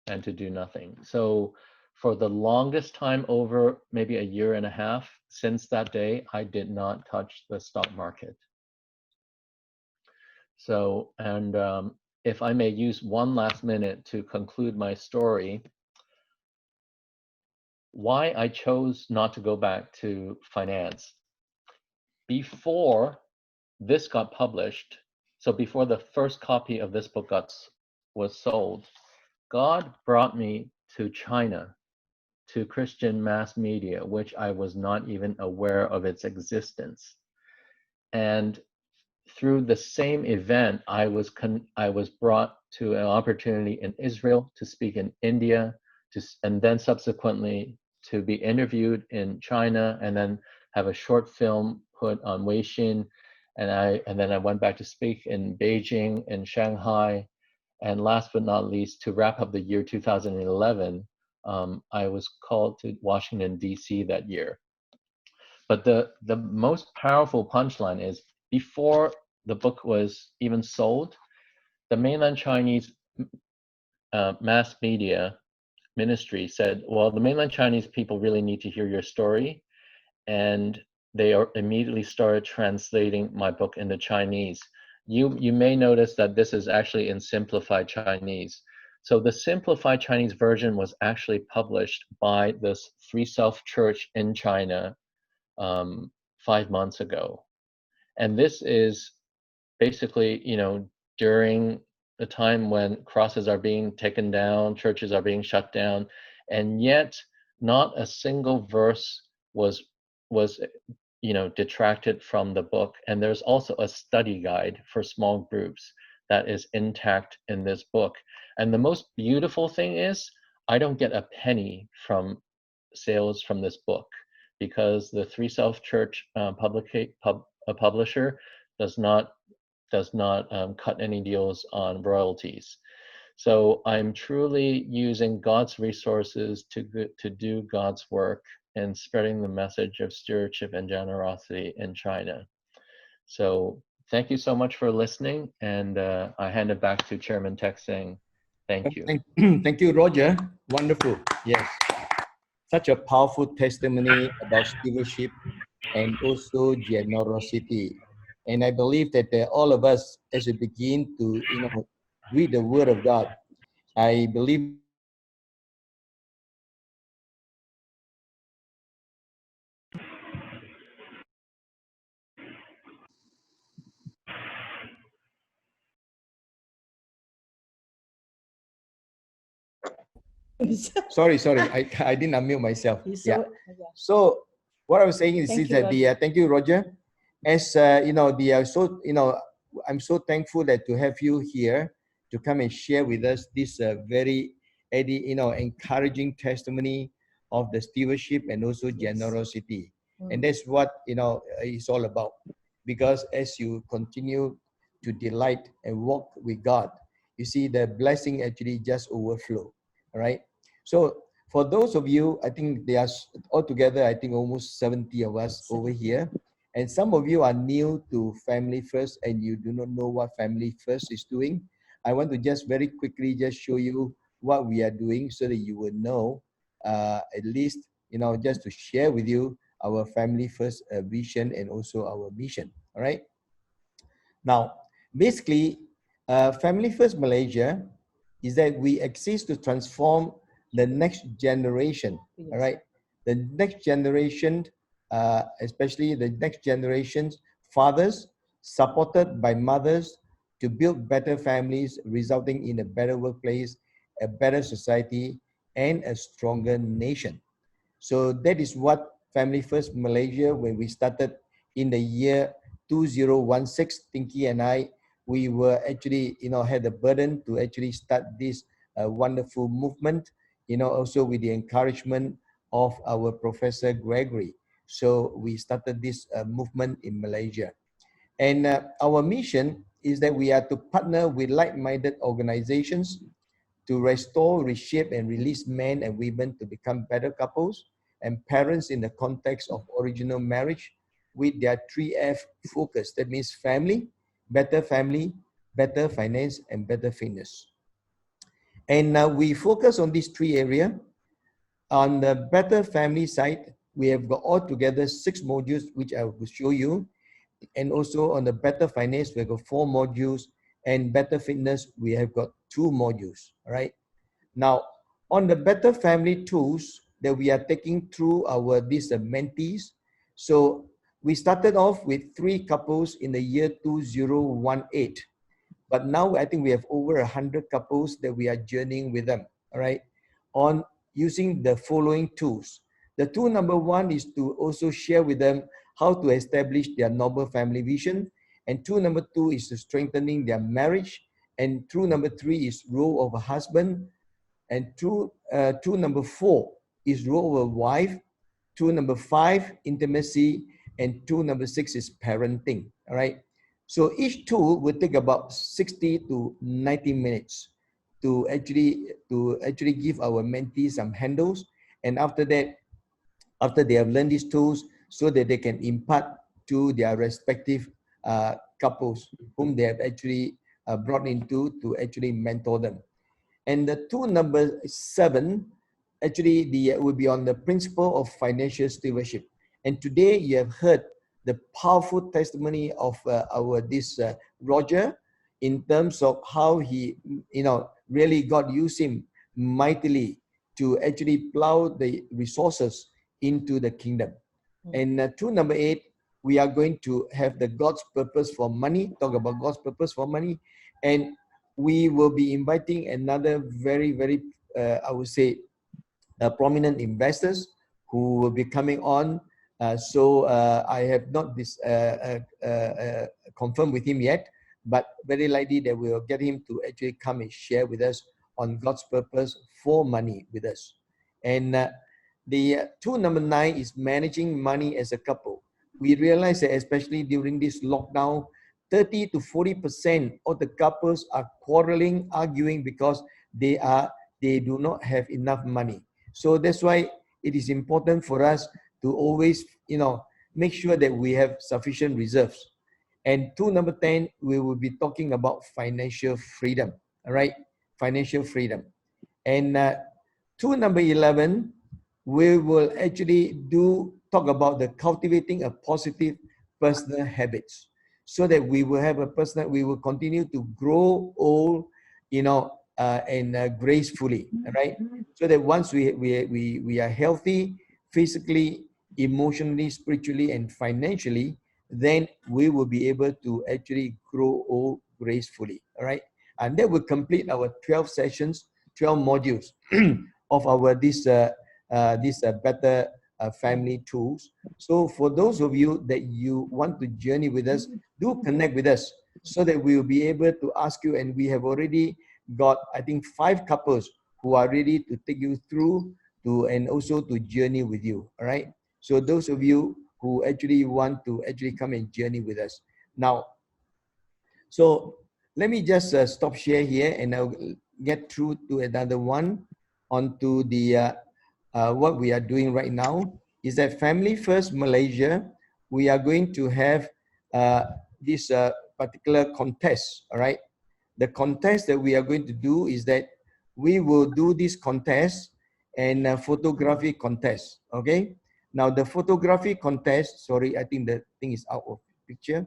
and to do nothing. So for the longest time, over maybe a year and a half since that day, I did not touch the stock market. So, and if I may use one last minute to conclude my story, why I chose not to go back to finance. Before this got published, so before the first copy of this book was sold, God brought me to China, to Christian mass media, which I was not even aware of its existence. And through the same event, I was brought to an opportunity in Israel to speak in India, and then subsequently to be interviewed in China, and then have a short film put on Weixin, and then I went back to speak in Beijing and Shanghai, and last but not least, to wrap up the year 2011, I was called to Washington D.C. that year. But the most powerful punchline is, before the book was even sold, the mainland Chinese mass media ministry said, well, the mainland Chinese people really need to hear your story. And they immediately started translating my book into Chinese. You may notice that this is actually in simplified Chinese. So the simplified Chinese version was actually published by this Free Self Church in China 5 months ago. And this is basically, during the time when crosses are being taken down, churches are being shut down, and yet not a single verse was detracted from the book. And there's also a study guide for small groups that is intact in this book. And the most beautiful thing is, I don't get a penny from sales from this book, because the Three Self Church publisher does not cut any deals on royalties. So I'm truly using God's resources to do God's work and spreading the message of stewardship and generosity in China. So thank you so much for listening, and I hand it back to Chairman Tech Singh. Thank you. Thank you, Roger. Wonderful. Yes. Such a powerful testimony about stewardship and also generosity. And I believe that all of us, as we begin to, read the Word of God, I believe sorry, I didn't unmute myself. So what I was saying is that thank you, Roger. As I'm so thankful that to have you here to come and share with us this very encouraging testimony of the stewardship and also generosity. And that's what it's all about. Because as you continue to delight and walk with God, you see the blessing actually just overflow. All right. So for those of you, I think they are altogether, I think almost 70 of us over here. And some of you are new to Family First and you do not know what Family First is doing. I want to just very quickly just show you what we are doing so that you will know, at least, just to share with you our Family First vision and also our mission. All right. Now, basically, Family First Malaysia is that we exist to transform the next generation, all right? The next generation, especially the next generation's fathers, supported by mothers, to build better families, resulting in a better workplace, a better society, and a stronger nation. So that is what Family First Malaysia, when we started in the year 2016, Tinky and I, we were actually, had the burden to actually start this wonderful movement, also with the encouragement of our Professor Gregory. So we started this movement in Malaysia. And our mission is that we are to partner with like-minded organizations to restore, reshape, and release men and women to become better couples and parents in the context of original marriage with their 3F focus. That means family, better finance, and better fitness. And we focus on these three areas. On the better family side, we have got altogether 6 modules, which I will show you. And also on the better finance, we have got 4 modules, and better fitness, we have got 2 modules, all right? Now, on the better family tools, that we are taking through our these mentees. So we started off with 3 couples in the year 2018, but now I think we have over 100 couples that we are journeying with them, all right, on using the following tools. The tool number 1 is to also share with them how to establish their noble family vision. And tool number 2 is to strengthening their marriage. And tool number 3 is role of a husband. And tool number 4 is role of a wife. Tool number 5, intimacy. And tool number 6 is parenting, all right? So each tool will take about 60 to 90 minutes to actually give our mentees some handles. And after that, after they have learned these tools, so that they can impart to their respective couples whom they have actually brought into to actually mentor them. And the tool number 7 actually will be on the principle of financial stewardship. And today you have heard the powerful testimony of this Roger, in terms of how he, really God used him mightily to actually plow the resources into the kingdom. And tool number 8, we are going to have the God's purpose for money, talk about God's purpose for money. And we will be inviting another very, very, I would say, prominent investors who will be coming on. So I have not confirmed with him yet, but very likely that we will get him to actually come and share with us on God's purpose for money with us. And the tool number 9 is managing money as a couple. We realize that especially during this lockdown, 30 to 40% of the couples are quarreling, arguing because they do not have enough money. So that's why it is important for us to always, make sure that we have sufficient reserves. And tool number 10, we will be talking about financial freedom, all right? Financial freedom. And tool number 11, we will actually talk about the cultivating a positive personal habits, so that we will have we will continue to grow old, and gracefully, right? So that once we are healthy, physically, emotionally, spiritually, and financially, then we will be able to actually grow old gracefully, all right? And that will complete our 12 sessions, 12 modules of our this better family tools. So for those of you that you want to journey with us, do connect with us so that we will be able to ask you. And we have already got, I think, 5 couples who are ready to take you through and also to journey with you. All right. So those of you who actually want to actually come and journey with us now. So let me just stop share here, and I'll get through to another one onto the what we are doing right now is that Family First Malaysia, we are going to have this particular contest, all right? The contest that we are going to do is that we will do this contest and photography contest, okay? Now the photography contest, sorry, I think the thing is out of picture.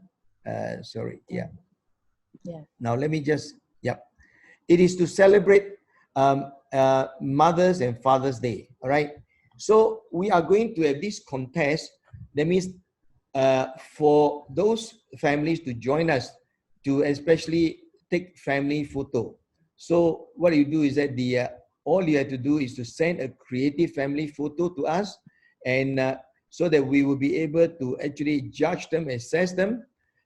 Sorry, yeah. Yeah. Now let me just, yeah. It is to celebrate Mother's and Father's Day, all right? So we are going to have this contest. That means for those families to join us to especially take family photo. So what you do is that all you have to do is to send a creative family photo to us, and so that we will be able to actually judge them, assess them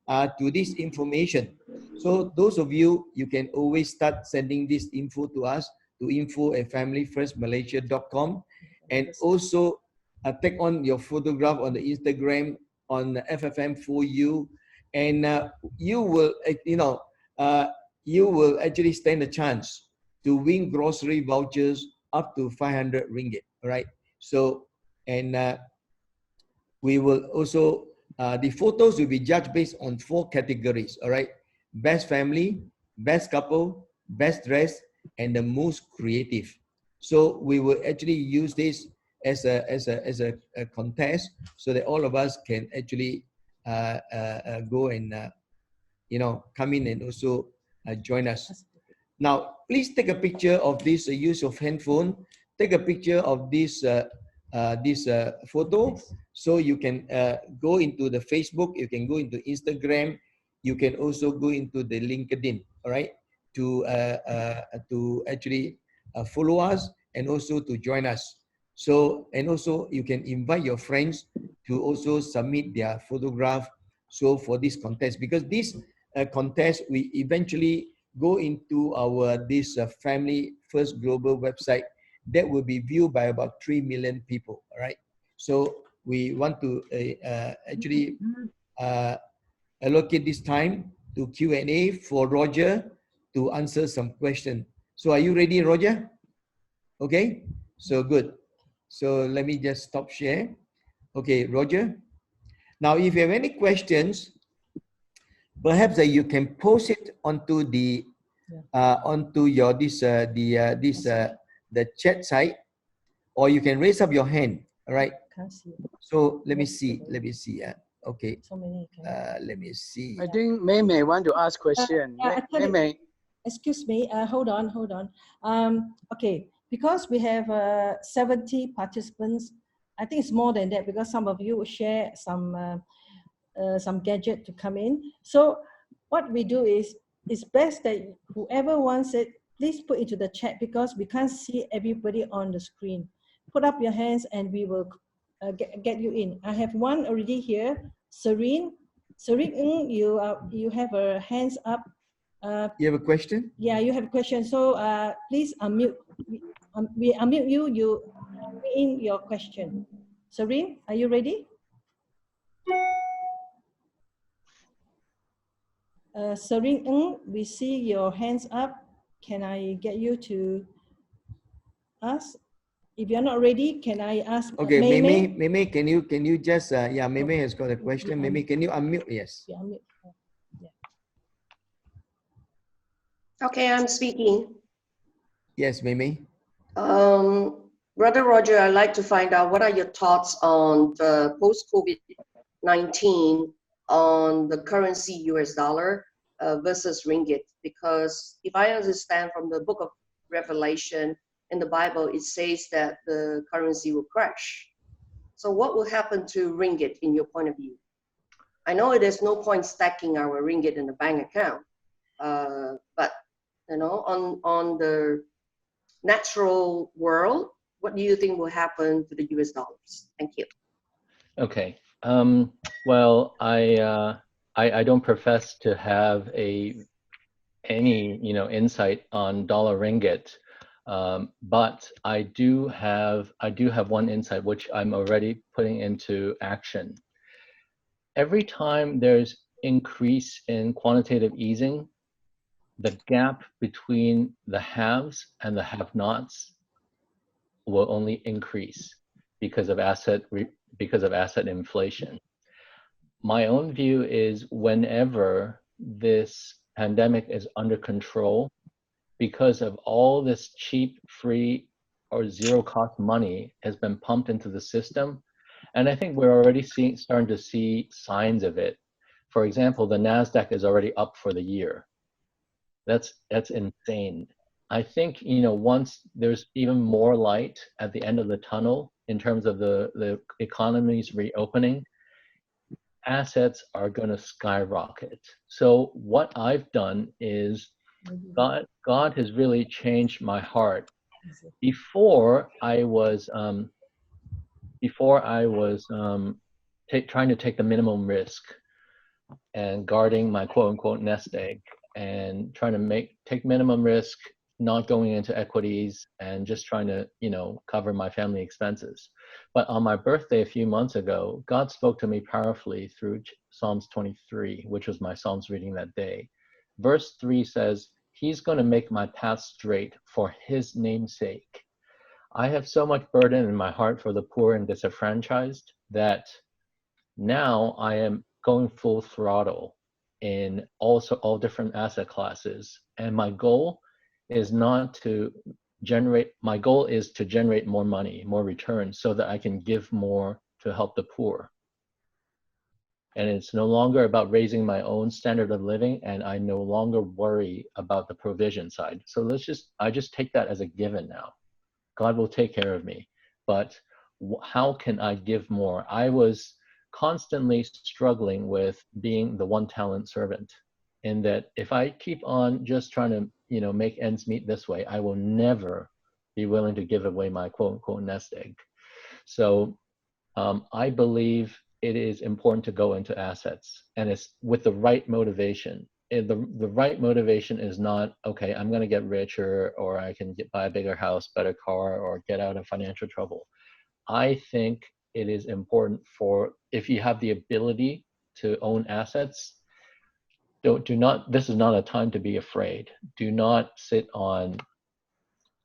to this information. So those of you, you can always start sending this info to us to info@familyfirstmalaysia.com, and also take on your photograph on the Instagram on the FFM for you, and you will, you will actually stand a chance to win grocery vouchers up to 500 ringgit. All right. So, and we will also, the photos will be judged based on 4 categories. All right. Best family, best couple, best dress, and the most creative. So we will actually use this as a contest, so that all of us can actually go and come in and also join us. Now, please take a picture of this use of handphone. Take a picture of this this photo. So you can go into the Facebook, you can go into Instagram, you can also go into the LinkedIn, all right, to actually follow us and also to join us. So, and also you can invite your friends to also submit their photograph. So for this contest, because this contest, we eventually go into our this Family First Global website that will be viewed by about 3 million people, all right? So we want to actually allocate this time to Q&A for Roger to answer some questions. So are you ready, Roger? Okay, so good. So let me just stop share. Okay, Roger. Now, if you have any questions, perhaps you can post it onto the onto your the chat site, or you can raise up your hand. All right. So let me see. Let me see. Okay. Let me see. I think May May want to ask question. May May. Excuse me, hold on. Okay, because we have 70 participants, I think it's more than that because some of you share some gadget to come in. So what we do is, it's best that whoever wants it, please put into the chat because we can't see everybody on the screen. Put up your hands and we will get you in. I have one already here, Serene. Serene, you have a hands up. You have a question? Yeah, you have a question. So please unmute. We unmute you. You put in your question. Serene, are you ready? Serene Ng, we see your hands up. Can I get you to ask? If you're not ready, can I ask? Okay, Mei, can you just yeah, Mei has got a question. Mei, can you unmute? Yes. Yeah, unmute. Okay, I'm speaking. Yes, Mei. Brother Roger, I'd like to find out what are your thoughts on the post-COVID-19 on the currency US dollar versus ringgit? Because if I understand from the book of Revelation in the Bible, it says that the currency will crash. So what will happen to ringgit in your point of view? I know there's no point stacking our ringgit in the bank account, but you know, on the natural world, what do you think will happen to the US dollars? Thank you. Okay. Well, I don't profess to have any insight on dollar ringgit, but I do have one insight which I'm already putting into action. Every time there's increase in quantitative easing, the gap between the haves and the have-nots will only increase because of asset inflation. My own view is whenever this pandemic is under control, because of all this cheap, free, or zero-cost money has been pumped into the system, and I think we're already starting to see signs of it. For example, the NASDAQ is already up for the year. That's insane. I think once there's even more light at the end of the tunnel in terms of the economy's reopening, assets are going to skyrocket. So what I've done is God has really changed my heart. Before I was trying to take the minimum risk and guarding my quote unquote nest egg and trying to take minimum risk, not going into equities and just trying to cover my family expenses. But on my birthday a few months ago, God spoke to me powerfully through Psalms 23, which was my Psalms reading that day. Verse 3 says, He's going to make my path straight for His name's sake. I have so much burden in my heart for the poor and disenfranchised that now I am going full throttle in all different asset classes. And my goal is to generate more money, more returns, so that I can give more to help the poor. And it's no longer about raising my own standard of living, and I no longer worry about the provision side. So I just take that as a given now. God will take care of me. But how can I give more? I was constantly struggling with being the one talent servant, in that if I keep on just trying to, make ends meet this way, I will never be willing to give away my quote unquote nest egg. So I believe it is important to go into assets, and it's with the right motivation. The right motivation is not, okay, I'm going to get richer, or I can buy a bigger house, better car, or get out of financial trouble. I think it is important for, if you have the ability to own assets, do not, this is not a time to be afraid. Do not sit on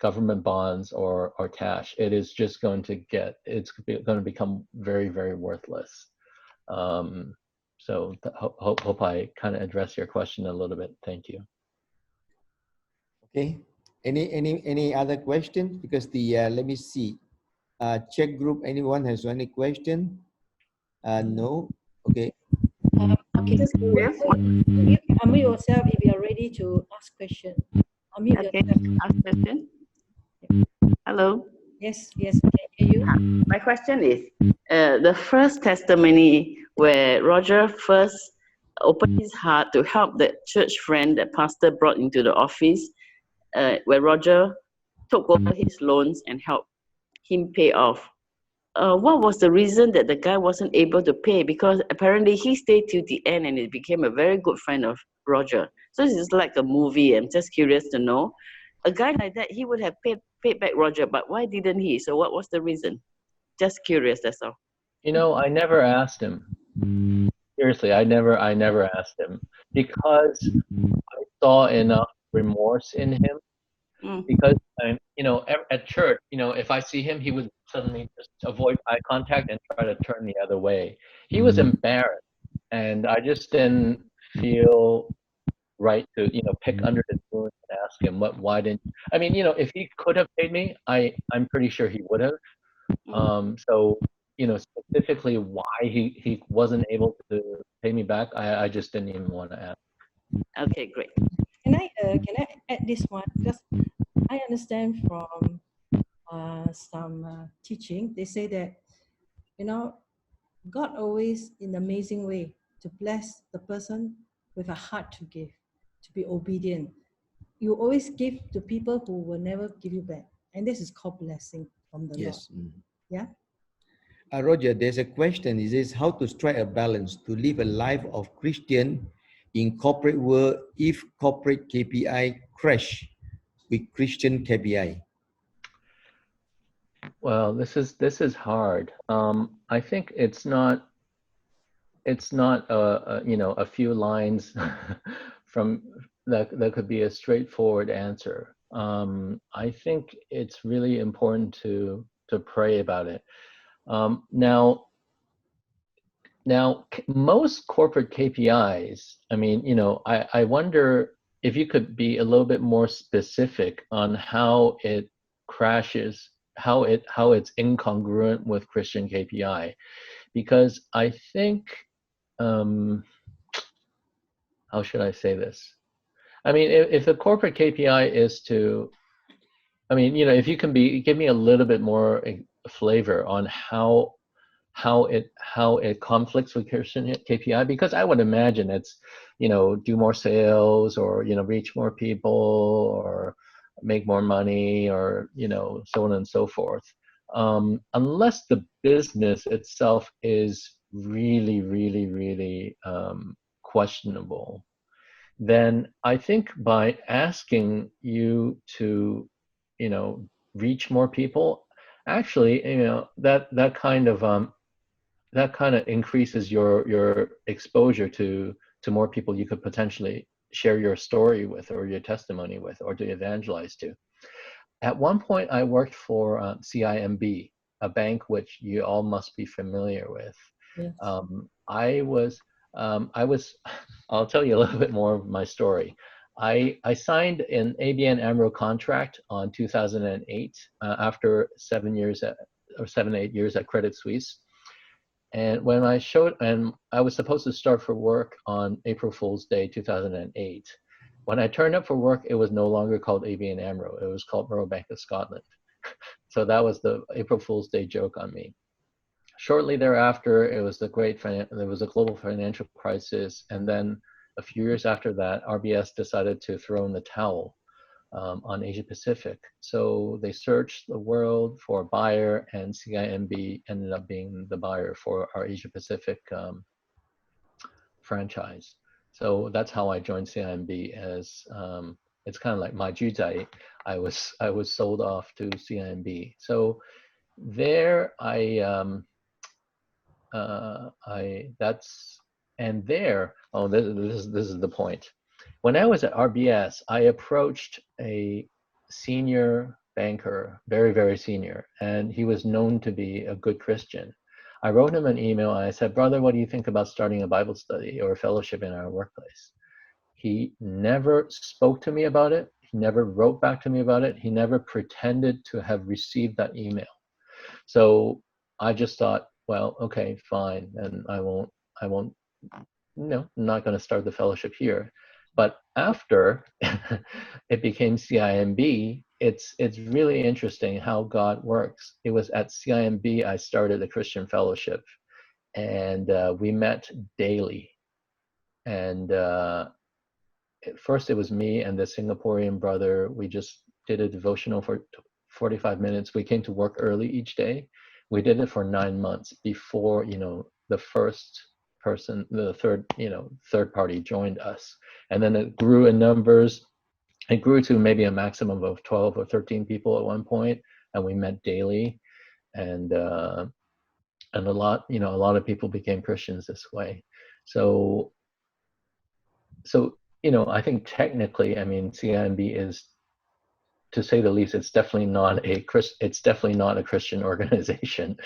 government bonds or cash. It is just going to it's going to become very, very worthless. So hope I kind of address your question a little bit. Thank you. Okay. Any other questions? Because let me see. Chat group. Anyone has any question? No. Okay. Okay. Just curious. You can unmute yourself if you are ready to ask question. Unmute Okay, yourself. ask question. Hello. Yes, yes, we can hear you. My question is, the first testimony where Roger first opened his heart to help the church friend that pastor brought into the office, where Roger took over his loans and helped him pay off. What was the reason that the guy wasn't able to pay? Because apparently he stayed till the end and it became a very good friend of Roger. So this is like a movie. I'm just curious to know. A guy like that, he would have paid back Roger, but why didn't he? So what was the reason? Just curious, that's all. I never asked him. Seriously, I never asked him, because I saw enough remorse in him. Because at church, if I see him, he would suddenly just avoid eye contact and try to turn the other way. He was embarrassed, and I just didn't feel right to pick under his nose and ask him why didn't. I mean, if he could have paid me, I'm pretty sure he would have. So specifically why he wasn't able to pay me back, I just didn't even want to ask. Okay, great. Can I add this one? Because I understand from some teaching, they say that, God always, in an amazing way, to bless the person with a heart to give, to be obedient. You always give to people who will never give you back. And this is called blessing from the Lord. Yes. Yeah. Roger, there's a question. It says how to strike a balance to live a life of Christian in corporate world if corporate KPI crash with Christian KPI. Well, this is hard. I think it's not a few lines from that could be a straightforward answer. I think it's really important to pray about it. Now most corporate KPIs, I mean, I wonder if you could be a little bit more specific on how it crashes, how it's incongruent with Christian KPI, because I think, how should I say this? I mean, if the corporate KPI is to, I mean, if you can give me a little bit more flavor on how it conflicts with Christian KPI, because I would imagine it's, do more sales, or, reach more people, or make more money, or, so on and so forth. Unless the business itself is really, really, really questionable, then I think by asking you to, reach more people, actually, that kind of increases your exposure to more people you could potentially share your story with, or your testimony with, or to evangelize to. At one point, I worked for CIMB, a bank which you all must be familiar with. Yes. I was, I'll tell you a little bit more of my story. I signed an ABN AMRO contract on 2008 after 7 years or 8 years at Credit Suisse. And when I was supposed to start for work on April Fool's Day 2008. When I turned up for work, it was no longer called ABN AMRO. It was called Royal Bank of Scotland. So that was the April Fool's Day joke on me. Shortly thereafter, it was there was a global financial crisis, and then a few years after that, RBS decided to throw in the towel on Asia Pacific. So they searched the world for a buyer, and CIMB ended up being the buyer for our Asia Pacific franchise. So that's how I joined CIMB. As it's kind of like my juzai. I was sold off to CIMB. So there this is the point. When I was at RBS, I approached a senior banker, very, very senior, and he was known to be a good Christian. I wrote him an email and I said, brother, what do you think about starting a Bible study or a fellowship in our workplace? He never spoke to me about it. He never wrote back to me about it. He never pretended to have received that email. So I just thought, well, okay, fine. And I won't, I'm not going to start the fellowship here. But after it became CIMB, it's really interesting how God works. It was at CIMB I started a Christian fellowship, and we met daily. And at first it was me and the Singaporean brother. We just did a devotional for 45 minutes. We came to work early each day. We did it for 9 months before, the first person, the third party joined us. And then it grew in numbers. It grew to maybe a maximum of 12 or 13 people at one point, and we met daily. And a lot of people became Christians this way. So I think technically, CIMB is, to say the least, it's definitely not a Christian organization,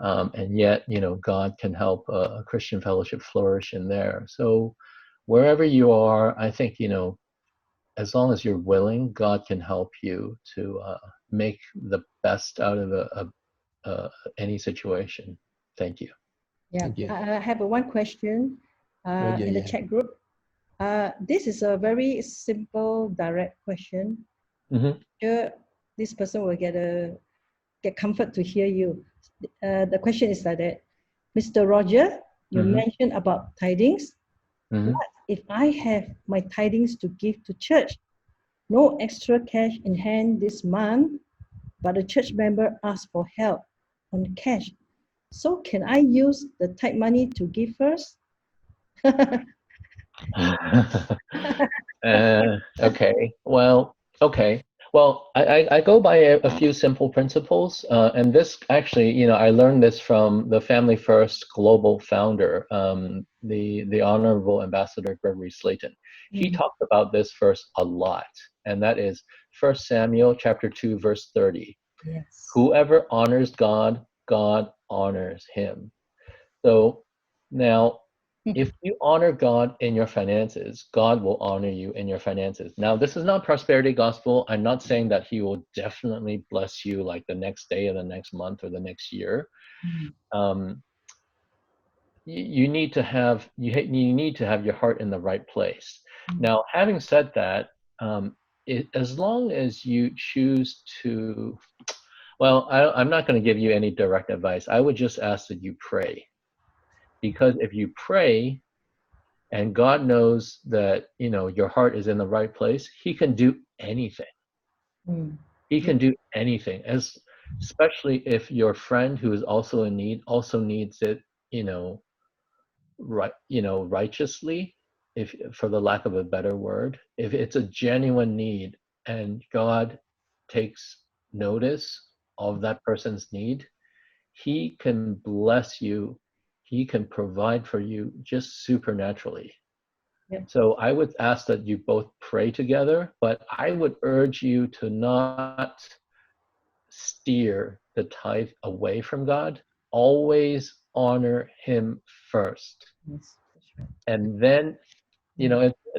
and yet God can help a Christian fellowship flourish in there. So wherever you are, I think as long as you're willing, God can help you to make the best out of any situation. Thank you. Yeah, Thank you. I have one question in the yeah. chat group. This is a very simple, direct question. Mm-hmm. Sure, this person will get comfort to hear you. The question is like that. Mr. Roger, you Mm-hmm. mentioned about tithings. Mm-hmm. What if I have my tithings to give to church? No extra cash in hand this month, but a church member asked for help on cash. So can I use the tithe money to give first? Okay. Well, I go by a few simple principles, and this actually, I learned this from the Family First global founder, the Honorable Ambassador Gregory Slayton. He talked about this verse a lot, and that is 1 Samuel chapter 2, verse 30. Yes. Whoever honors God, God honors him. So now, if you honor God in your finances, God will honor you in your finances. Now, this is not prosperity gospel. I'm not saying that he will definitely bless you like the next day or the next month or the next year. You need to have your heart in the right place. Now, having said that, as long as you choose to, well, I'm not going to give you any direct advice. I would just ask that you pray. Because if you pray and God knows that, your heart is in the right place, he can do anything. He can do anything, especially if your friend who is also in need also needs it, righteously, if for the lack of a better word. If it's a genuine need and God takes notice of that person's need, he can bless you. He can provide for you just supernaturally. Yeah. So I would ask that you both pray together, but I would urge you to not steer the tithe away from God. Always honor him first. Yes, that's right. And then,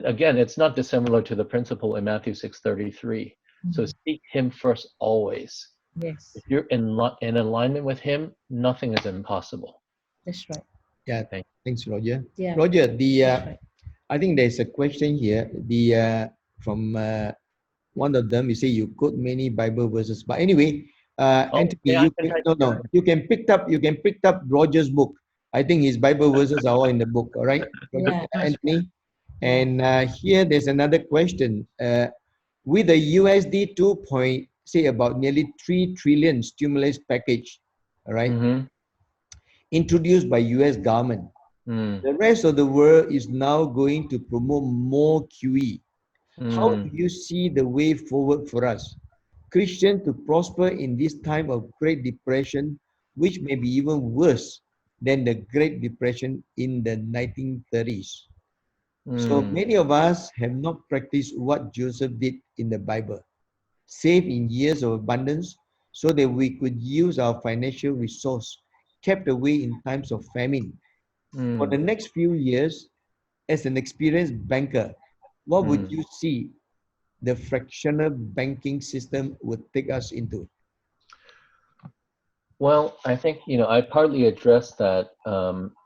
again, it's not dissimilar to the principle in Matthew 6:33. So seek him first always. Yes, If you're in alignment with him, nothing is impossible. that's right. Yeah, thanks, Roger. Yeah. Roger, That's right. I think there's a question here. From one of them, you say you quote many Bible verses, but anyway, Oh, Anthony, yeah, I you can can, try no, to no, you can pick up Roger's book. I think his Bible verses are all in the book. All right, Yeah. Anthony. Yeah. And here there's another question. With a USD 2 point, say about nearly 3 trillion stimulus package, all right, Mm-hmm. introduced by US government, Mm, the rest of the world is now going to promote more QE. How do mm, you see the way forward for us, Christians, to prosper in this time of Great Depression, which may be even worse than the Great Depression in the 1930s? So mm, many of us have not practiced what Joseph did in the Bible, save in years of abundance so that we could use our financial resource kept away in times of famine. For the mm, next few years, as an experienced banker, what would mm. you see the fractional banking system would take us into? Well, I think, I partly addressed that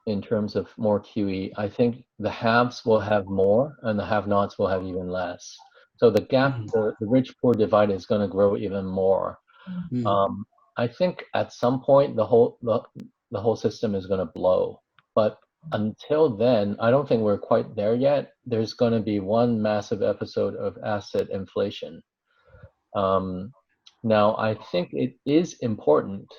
in terms of more QE. I think the haves will have more and the have-nots will have even less. So the gap, the rich-poor divide is going to grow even more. Um, I think at some point the whole system is going to blow. But until then, I don't think we're quite there yet. There's going to be one massive episode of asset inflation. Now, I think it is important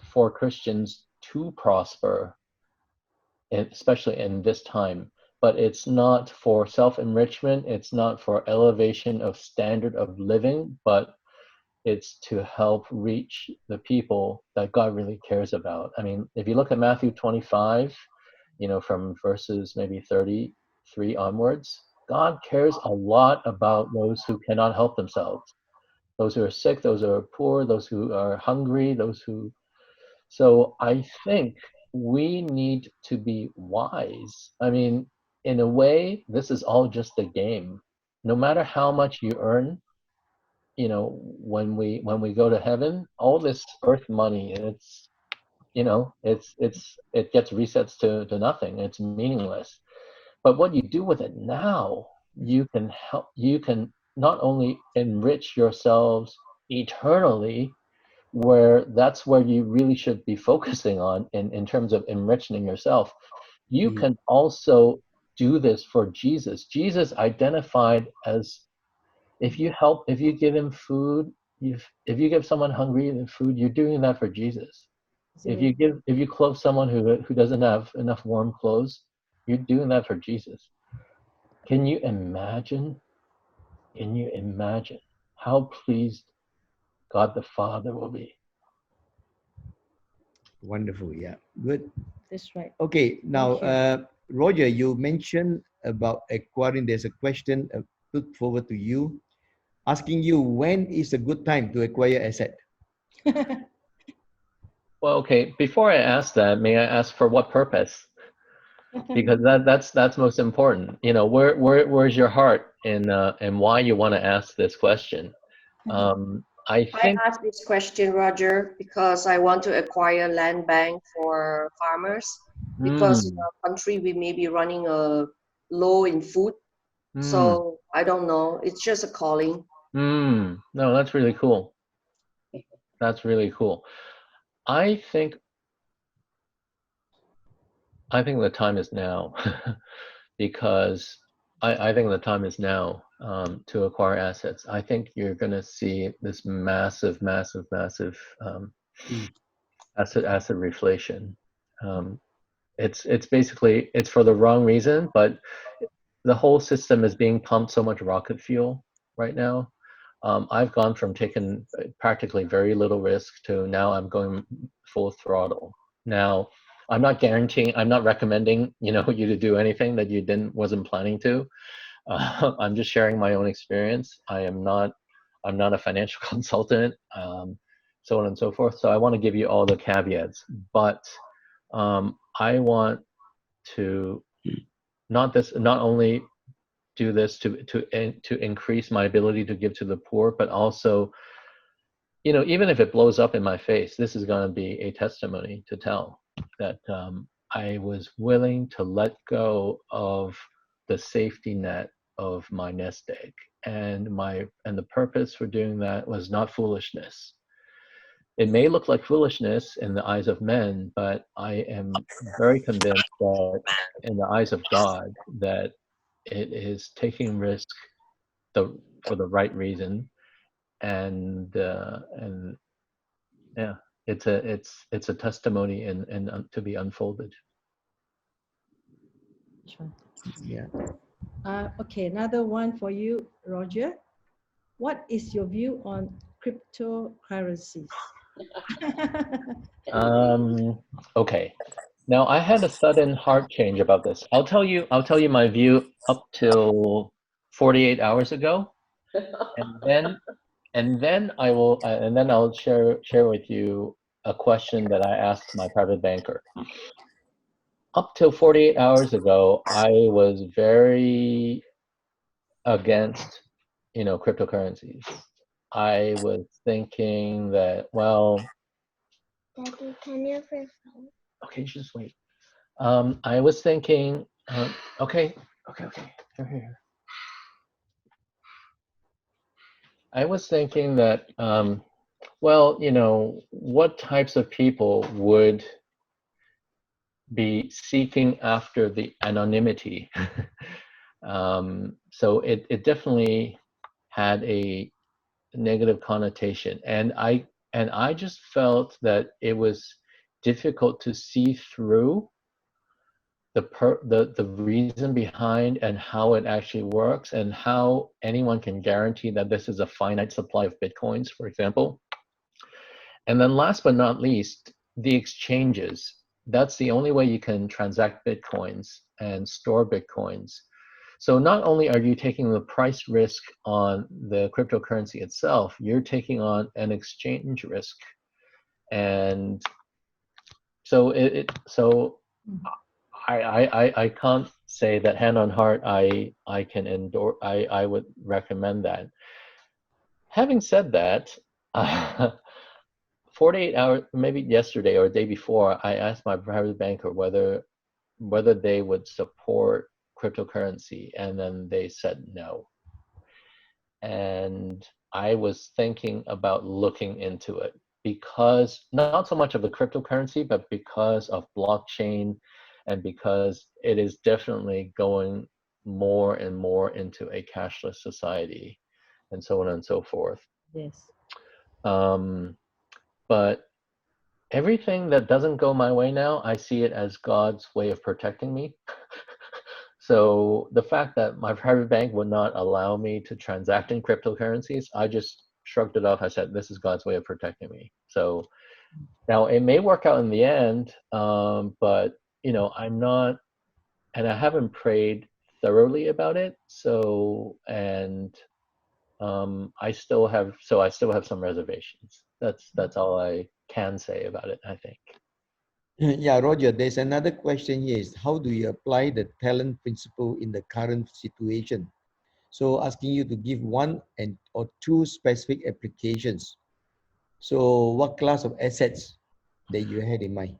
for Christians to prosper, especially in this time. But it's not for self-enrichment. It's not for elevation of standard of living, but it's to help reach the people that God really cares about. I mean, if you look at Matthew 25, from verses maybe 33 onwards, God cares a lot about those who cannot help themselves, those who are sick, those who are poor, those who are hungry, those who. So I think we need to be wise. I mean, in a way, this is all just a game. No matter how much you earn, when we go to heaven, all this earth money, it gets resets to nothing. It's meaningless. But what you do with it now, you can not only enrich yourselves eternally, where that's where you really should be focusing on in terms of enriching yourself. You can also do this for Jesus. Jesus identified as, if you give him food, if you give someone hungry the food, you're doing that for Jesus. If you clothe someone who doesn't have enough warm clothes, you're doing that for Jesus. Can you imagine? Can you imagine how pleased God the Father will be? Wonderful. Yeah. Good. That's right. Okay. Now, Thank you. Roger, you mentioned about acquiring. There's a question put forward to you, asking you when is a good time to acquire asset. Well, okay. Before I ask that, may I ask for what purpose? Because that's most important. Where's your heart and why you want to ask this question? I I think. asked this question, Roger, because I want to acquire land bank for farmers, because in Mm, our country we may be running low in food. mm, So I don't know. It's just a calling. no, that's really cool. That's really cool. I think the time is now, because I think the time is now to acquire assets. I think you're going to see this massive, massive, massive asset reflation. Um, it's basically, it's for the wrong reason, but the whole system is being pumped so much rocket fuel right now. I've gone from taking practically very little risk to now I'm going full throttle. Now, I'm not guaranteeing, I'm not recommending, you to do anything that you wasn't planning to. I'm just sharing my own experience. I'm not a financial consultant, so on and so forth. So I want to give you all the caveats, but I want to not only do this to increase my ability to give to the poor, but also, even if it blows up in my face, this is going to be a testimony to tell that I was willing to let go of the safety net of my nest egg and the purpose for doing that was not foolishness. It may look like foolishness in the eyes of men, but I am very convinced that in the eyes of God, that it is taking risk for the right reason, and yeah, it's a testimony and to be unfolded. Sure. Yeah. Okay, another one for you, Roger. What is your view on cryptocurrencies? Okay. Now I had a sudden heart change about this. I'll tell you my view up till 48 hours ago, and then I'll share with you a question that I asked my private banker. Up till 48 hours ago, I was very against, cryptocurrencies. I was thinking that, well, Daddy, can you please hold? okay, just wait. I was thinking, okay, here. I was thinking that, well, what types of people would be seeking after the anonymity? So it definitely had a negative connotation, and I just felt that it was difficult to see through the reason behind and how it actually works, and how anyone can guarantee that this is a finite supply of bitcoins, for example. And then last but not least, the exchanges. That's the only way you can transact bitcoins and store bitcoins. So not only are you taking the price risk on the cryptocurrency itself, you're taking on an exchange risk. And so I can't say that hand on heart I can endorse, I would recommend that. Having said that, 48 hours, maybe yesterday or the day before, I asked my private banker whether they would support cryptocurrency, and then they said no. And I was thinking about looking into it, because not so much of the cryptocurrency, but because of blockchain, and because it is definitely going more and more into a cashless society, and so on and so forth. Yes. But everything that doesn't go my way now, I see it as God's way of protecting me. So the fact that my private bank would not allow me to transact in cryptocurrencies, I just shrugged it off. I said, this is God's way of protecting me. So now it may work out in the end, but I'm not, and I haven't prayed thoroughly about it. So, and I still have some reservations. That's all I can say about it, I think. Yeah, Roger, there's another question here is, how do you apply the talent principle in the current situation? So asking you to give one or two specific applications. So what class of assets that you had in mind?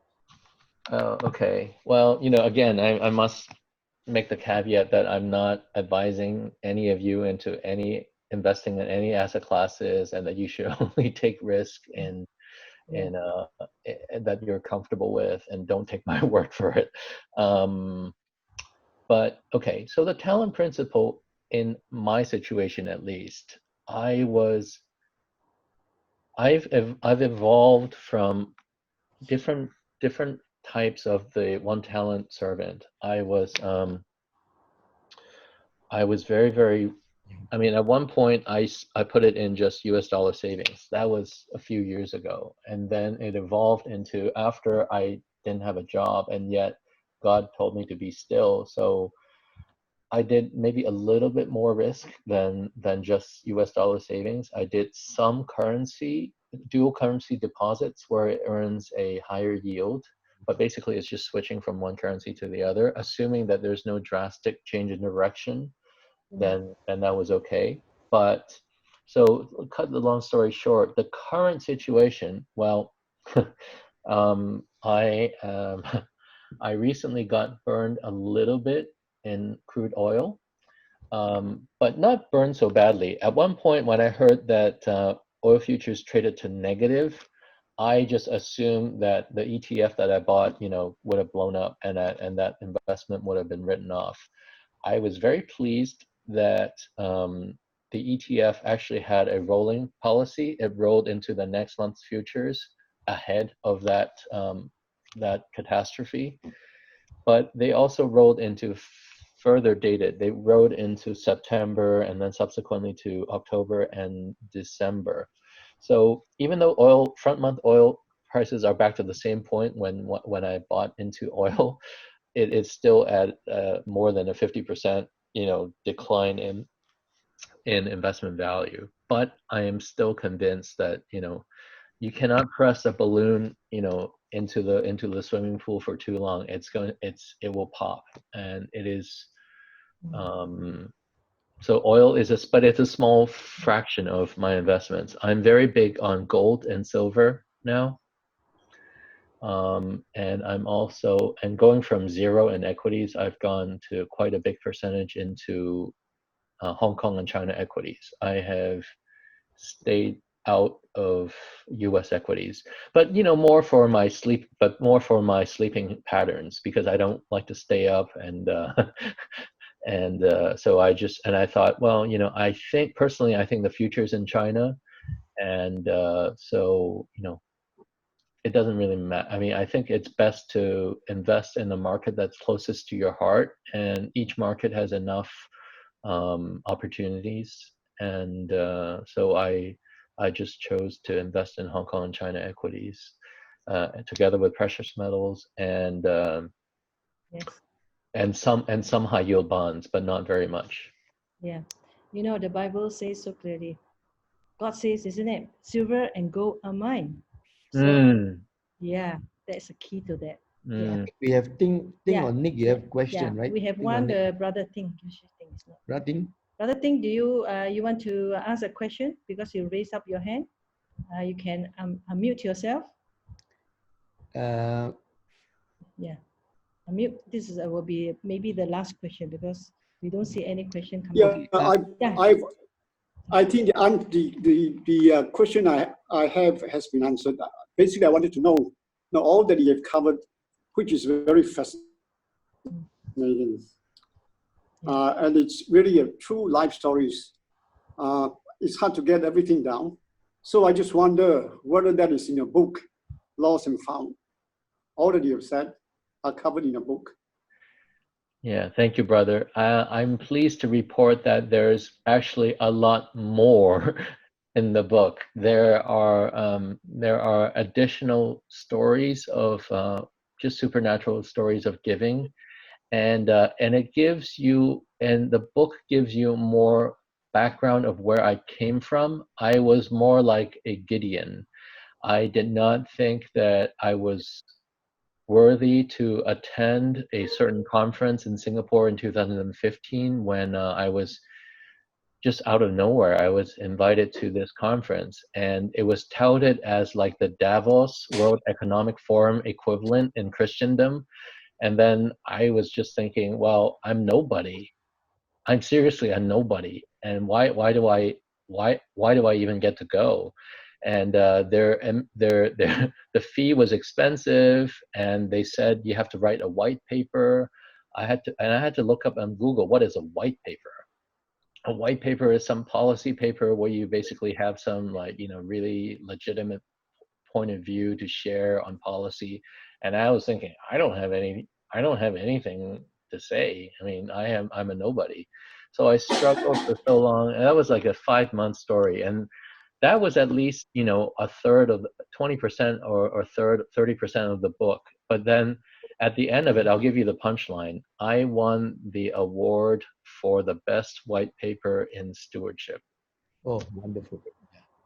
Okay. Well, again, I must make the caveat that I'm not advising any of you into any investing in any asset classes, and that you should only take risk in that you're comfortable with, and don't take my word for it. But okay, so the talent principle in my situation, at least, I've evolved from different types of the one talent servant. I was very, very, I mean, at one point I put it in just US dollar savings. That was a few years ago. And then it evolved into, after I didn't have a job, and yet God told me to be still. So I did maybe a little bit more risk than just US dollar savings. I did some dual currency deposits, where it earns a higher yield, but basically it's just switching from one currency to the other, assuming that there's no drastic change in direction. Then that was okay. But so, cut the long story short, the current situation, well, I recently got burned a little bit in crude oil. but not burned so badly. At one point, when I heard that oil futures traded to negative, I just assumed that the ETF that I bought, would have blown up, and that investment would have been written off. I was very pleased that the ETF actually had a rolling policy. It rolled into the next month's futures ahead of that catastrophe, but they also rolled into further dated. They rolled into September and then subsequently to October and December. So even though front month oil prices are back to the same point when I bought into oil, it is still at more than a 50% decline in investment value. But I am still convinced that you cannot press a balloon into the swimming pool for too long. It will pop, and it is so oil but it's a small fraction of my investments. I'm very big on gold and silver now. And going from zero in equities, I've gone to quite a big percentage into Hong Kong and China equities. I have stayed out of U.S. equities, but more for my sleeping patterns, because I don't like to stay up, and so I thought, well, I think the future's in China, and so it doesn't really matter. I mean, I think it's best to invest in the market that's closest to your heart, and each market has enough opportunities, and so I just chose to invest in Hong Kong and China equities, together with precious metals and Yes. some high yield bonds, but not very much. Yeah. The Bible says so clearly. God says, isn't it? Silver and gold are mine. So yeah, that's the key to that. Yeah. We have Ting Yeah. or Nick. You have question, right? We have Ting or one, Nick? Brother Ting. Brother Ting? Brother Ting, do you want to ask a question? Because you raised up your hand. You can unmute yourself. Yeah. Unmute. This will be maybe the last question, because we don't see any question coming. I think the question I have has been answered. Basically, I wanted to know all that you have covered, which is very fascinating. And it's really a true life stories. It's hard to get everything down. So I just wonder whether that is in your book, Lost and Found. All that you have said are covered in your book. Yeah, thank you, brother. I'm pleased to report that there's actually a lot more in the book. There are additional stories of just supernatural stories of giving, and the book gives you more background of where I came from. I was more like a Gideon. I did not think that I was worthy to attend a certain conference in Singapore in 2015, when I was just out of nowhere. I was invited to this conference, and it was touted as like the Davos World Economic Forum equivalent in Christendom. And then I was just thinking, well, I'm nobody. I'm seriously a nobody, and why do I even get to go? And the fee was expensive, and they said you have to write a white paper. I had to look up on Google, what is a white paper. A white paper is some policy paper where you basically have some really legitimate point of view to share on policy. And I was thinking, I don't have anything to say. I mean, I'm a nobody. So I struggled for so long, and that was like a 5-month story. And that was at least, a third of 20% or 30% of the book. But then at the end of it, I'll give you the punchline. I won the award for the best white paper in stewardship. Oh, wonderful.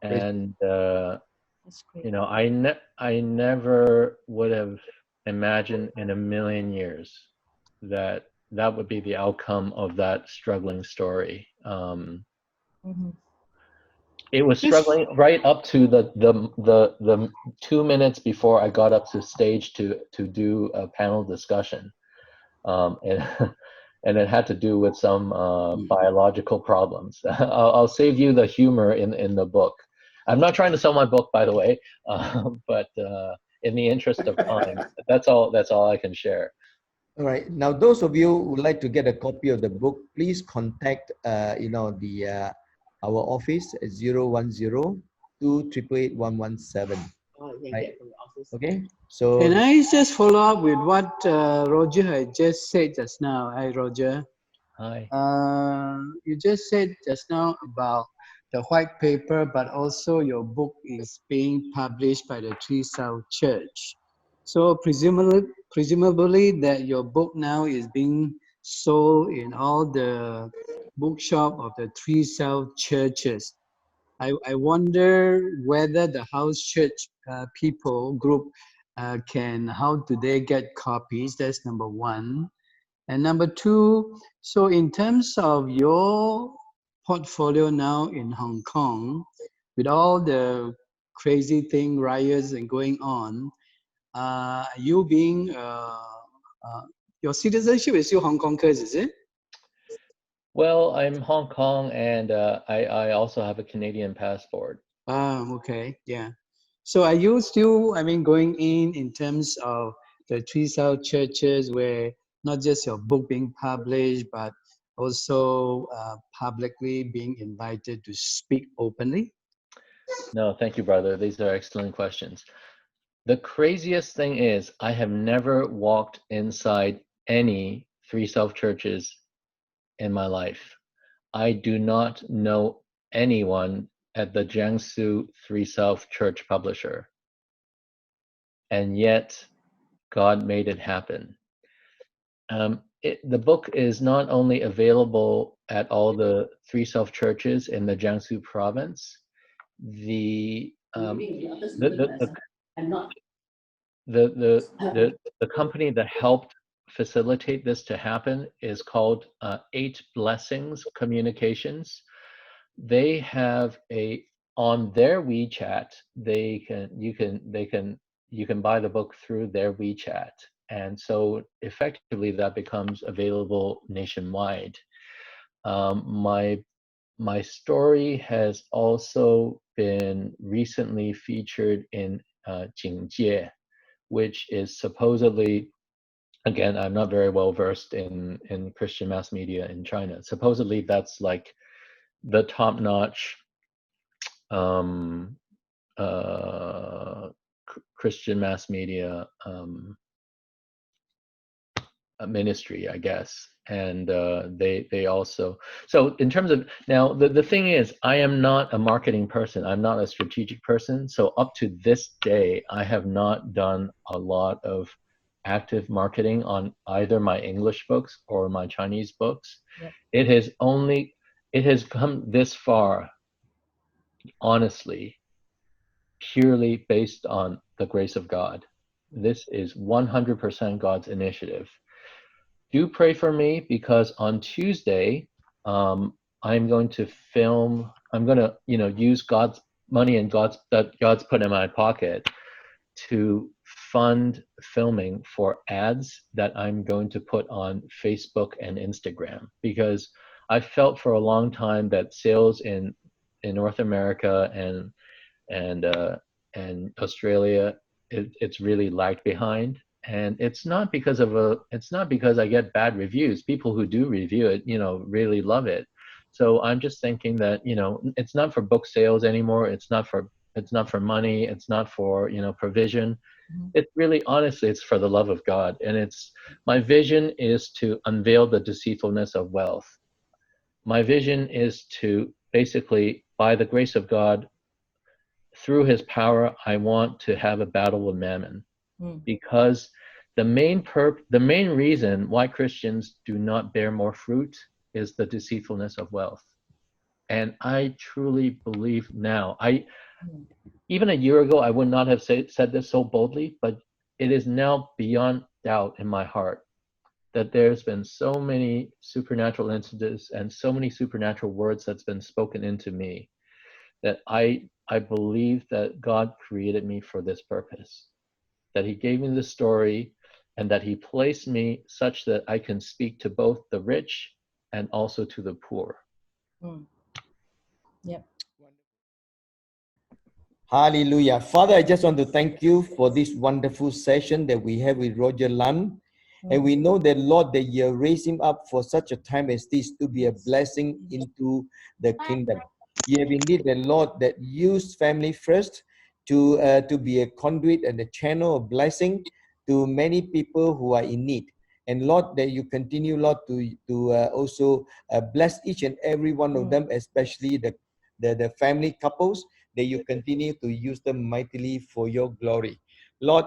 And That's great. I never would have imagined in a million years that would be the outcome of that struggling story. It was struggling right up to the 2 minutes before I got up to stage to do a panel discussion. And and it had to do with some biological problems. I'll save you the humor in the book. I'm not trying to sell my book, by the way, but in the interest of time, that's all I can share. All right. Now, those of you who would like to get a copy of the book, please contact our office at 010-288-117. Right. Okay. So Can I just follow up with what Roger had just said just now? Hi, Roger. Hi. You just said just now about the white paper, but also your book is being published by the Tree South Church. So presumably that your book now is being sold in all the bookshop of the Tree South churches. I wonder whether the house church people group how do they get copies? That's number one. And number two, so in terms of your portfolio now in Hong Kong, with all the crazy thing, riots and going on, you being, your citizenship is still Hong Kongers, is it? Well, I'm Hong Kong, and I also have a Canadian passport. Okay, yeah. So are you still, going in terms of the Three South churches where not just your book being published, but also publicly being invited to speak openly? No, thank you, brother. These are excellent questions. The craziest thing is I have never walked inside any Three South churches in my life. I do not know anyone at the Jiangsu Three South Church publisher. And yet, God made it happen. The book is not only available at all the Three South churches in the Jiangsu province, the company that helped facilitate this to happen is called 8 Blessings Communications. They have on their WeChat, you can buy the book through their WeChat, and so effectively that becomes available nationwide. My story has also been recently featured in Jingjie, which is supposedly, again, I'm not very well versed in Christian mass media in China. Supposedly that's like the top-notch Christian mass media ministry, I guess. And they also, so in terms of, now the thing is, I am not a marketing person, I'm not a strategic person, so up to this day I have not done a lot of active marketing on either my English books or my Chinese books. Yep. It has come this far, honestly, purely based on the grace of God. This is 100% God's initiative. Do pray for me, because on Tuesday, I'm going to film. I'm going to, use God's money and that God's put in my pocket to fund filming for ads that I'm going to put on Facebook and Instagram, because I felt for a long time that sales in North America and Australia, it's really lagged behind. And it's not because I get bad reviews. People who do review it, really love it. So I'm just thinking that, it's not for book sales anymore. It's not for money. It's not for, provision. Mm-hmm. It's really, honestly, it's for the love of God. And my vision is to unveil the deceitfulness of wealth. My vision is to basically, by the grace of God, through his power, I want to have a battle with mammon. Because the main reason why Christians do not bear more fruit is the deceitfulness of wealth. And I truly believe now, even a year ago, I would not have said this so boldly, but it is now beyond doubt in my heart that there's been so many supernatural incidents and so many supernatural words that's been spoken into me, that I believe that God created me for this purpose. That he gave me the story and that he placed me such that I can speak to both the rich and also to the poor. Mm. Yep. Hallelujah. Father, I just want to thank you for this wonderful session that we have with Roger Lam. And we know that, Lord, that you raised him up for such a time as this to be a blessing into the kingdom. You have indeed, the Lord, that used family first to be a conduit and a channel of blessing to many people who are in need. And Lord, that you continue, Lord, to also bless each and every one of them, especially the family couples, that you continue to use them mightily for your glory. Lord,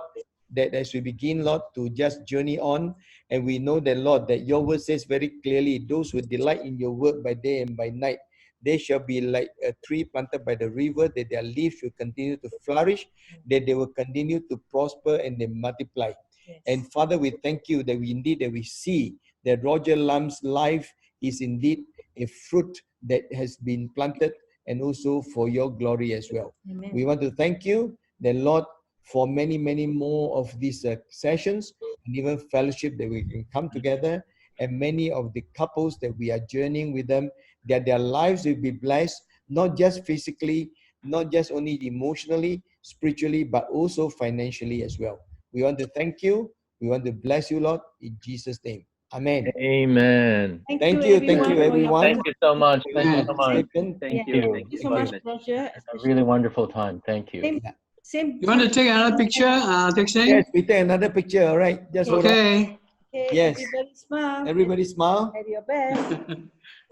that as we begin, Lord, to just journey on, and we know that, Lord, that your word says very clearly, those who delight in your word by day and by night, they shall be like a tree planted by the river, that their leaves will continue to flourish, that they will continue to prosper and they multiply. Yes. And Father, we thank you that we see that Roger Lam's life is indeed a fruit that has been planted, and also for your glory as well. Amen. We want to thank you, the Lord, for many, many more of these sessions and even fellowship that we can come together, and many of the couples that we are journeying with them, that their lives will be blessed, not just physically, not just only emotionally, spiritually, but also financially as well. We want to thank you. We want to bless you, Lord, in Jesus' name. Amen. Amen. Thank you, everyone. everyone. Thank you so much. Thank you Amen. so much. Stephen. Thank Yeah. you. Thank you so much, Roger. A really wonderful time. Thank you. Same, same. You want to take another picture, Dixon? Yes, we take another picture. All right, just hold on. Okay. Okay, Yes. everybody smile. Everybody smile. At your best.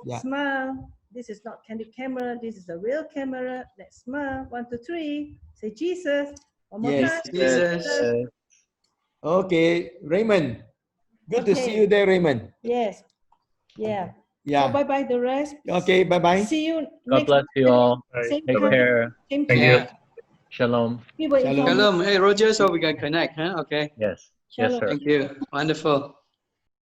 Yeah. Smile. This is not candid camera. This is a real camera. Let's smile. 1, 2, 3. Say Jesus. One more Yes. time. Jesus. Okay, Raymond. Good to see you there, Raymond. Yes. Yeah. Yeah. So bye bye the rest. Okay, bye-bye. See you God next bless you all. same Take time. care. Same Thank time. you. Shalom. We will inform you. Shalom. Hey, Roger, so we can connect, huh? Okay. Yes. Yes, Shalom. sir. Thank you. Wonderful.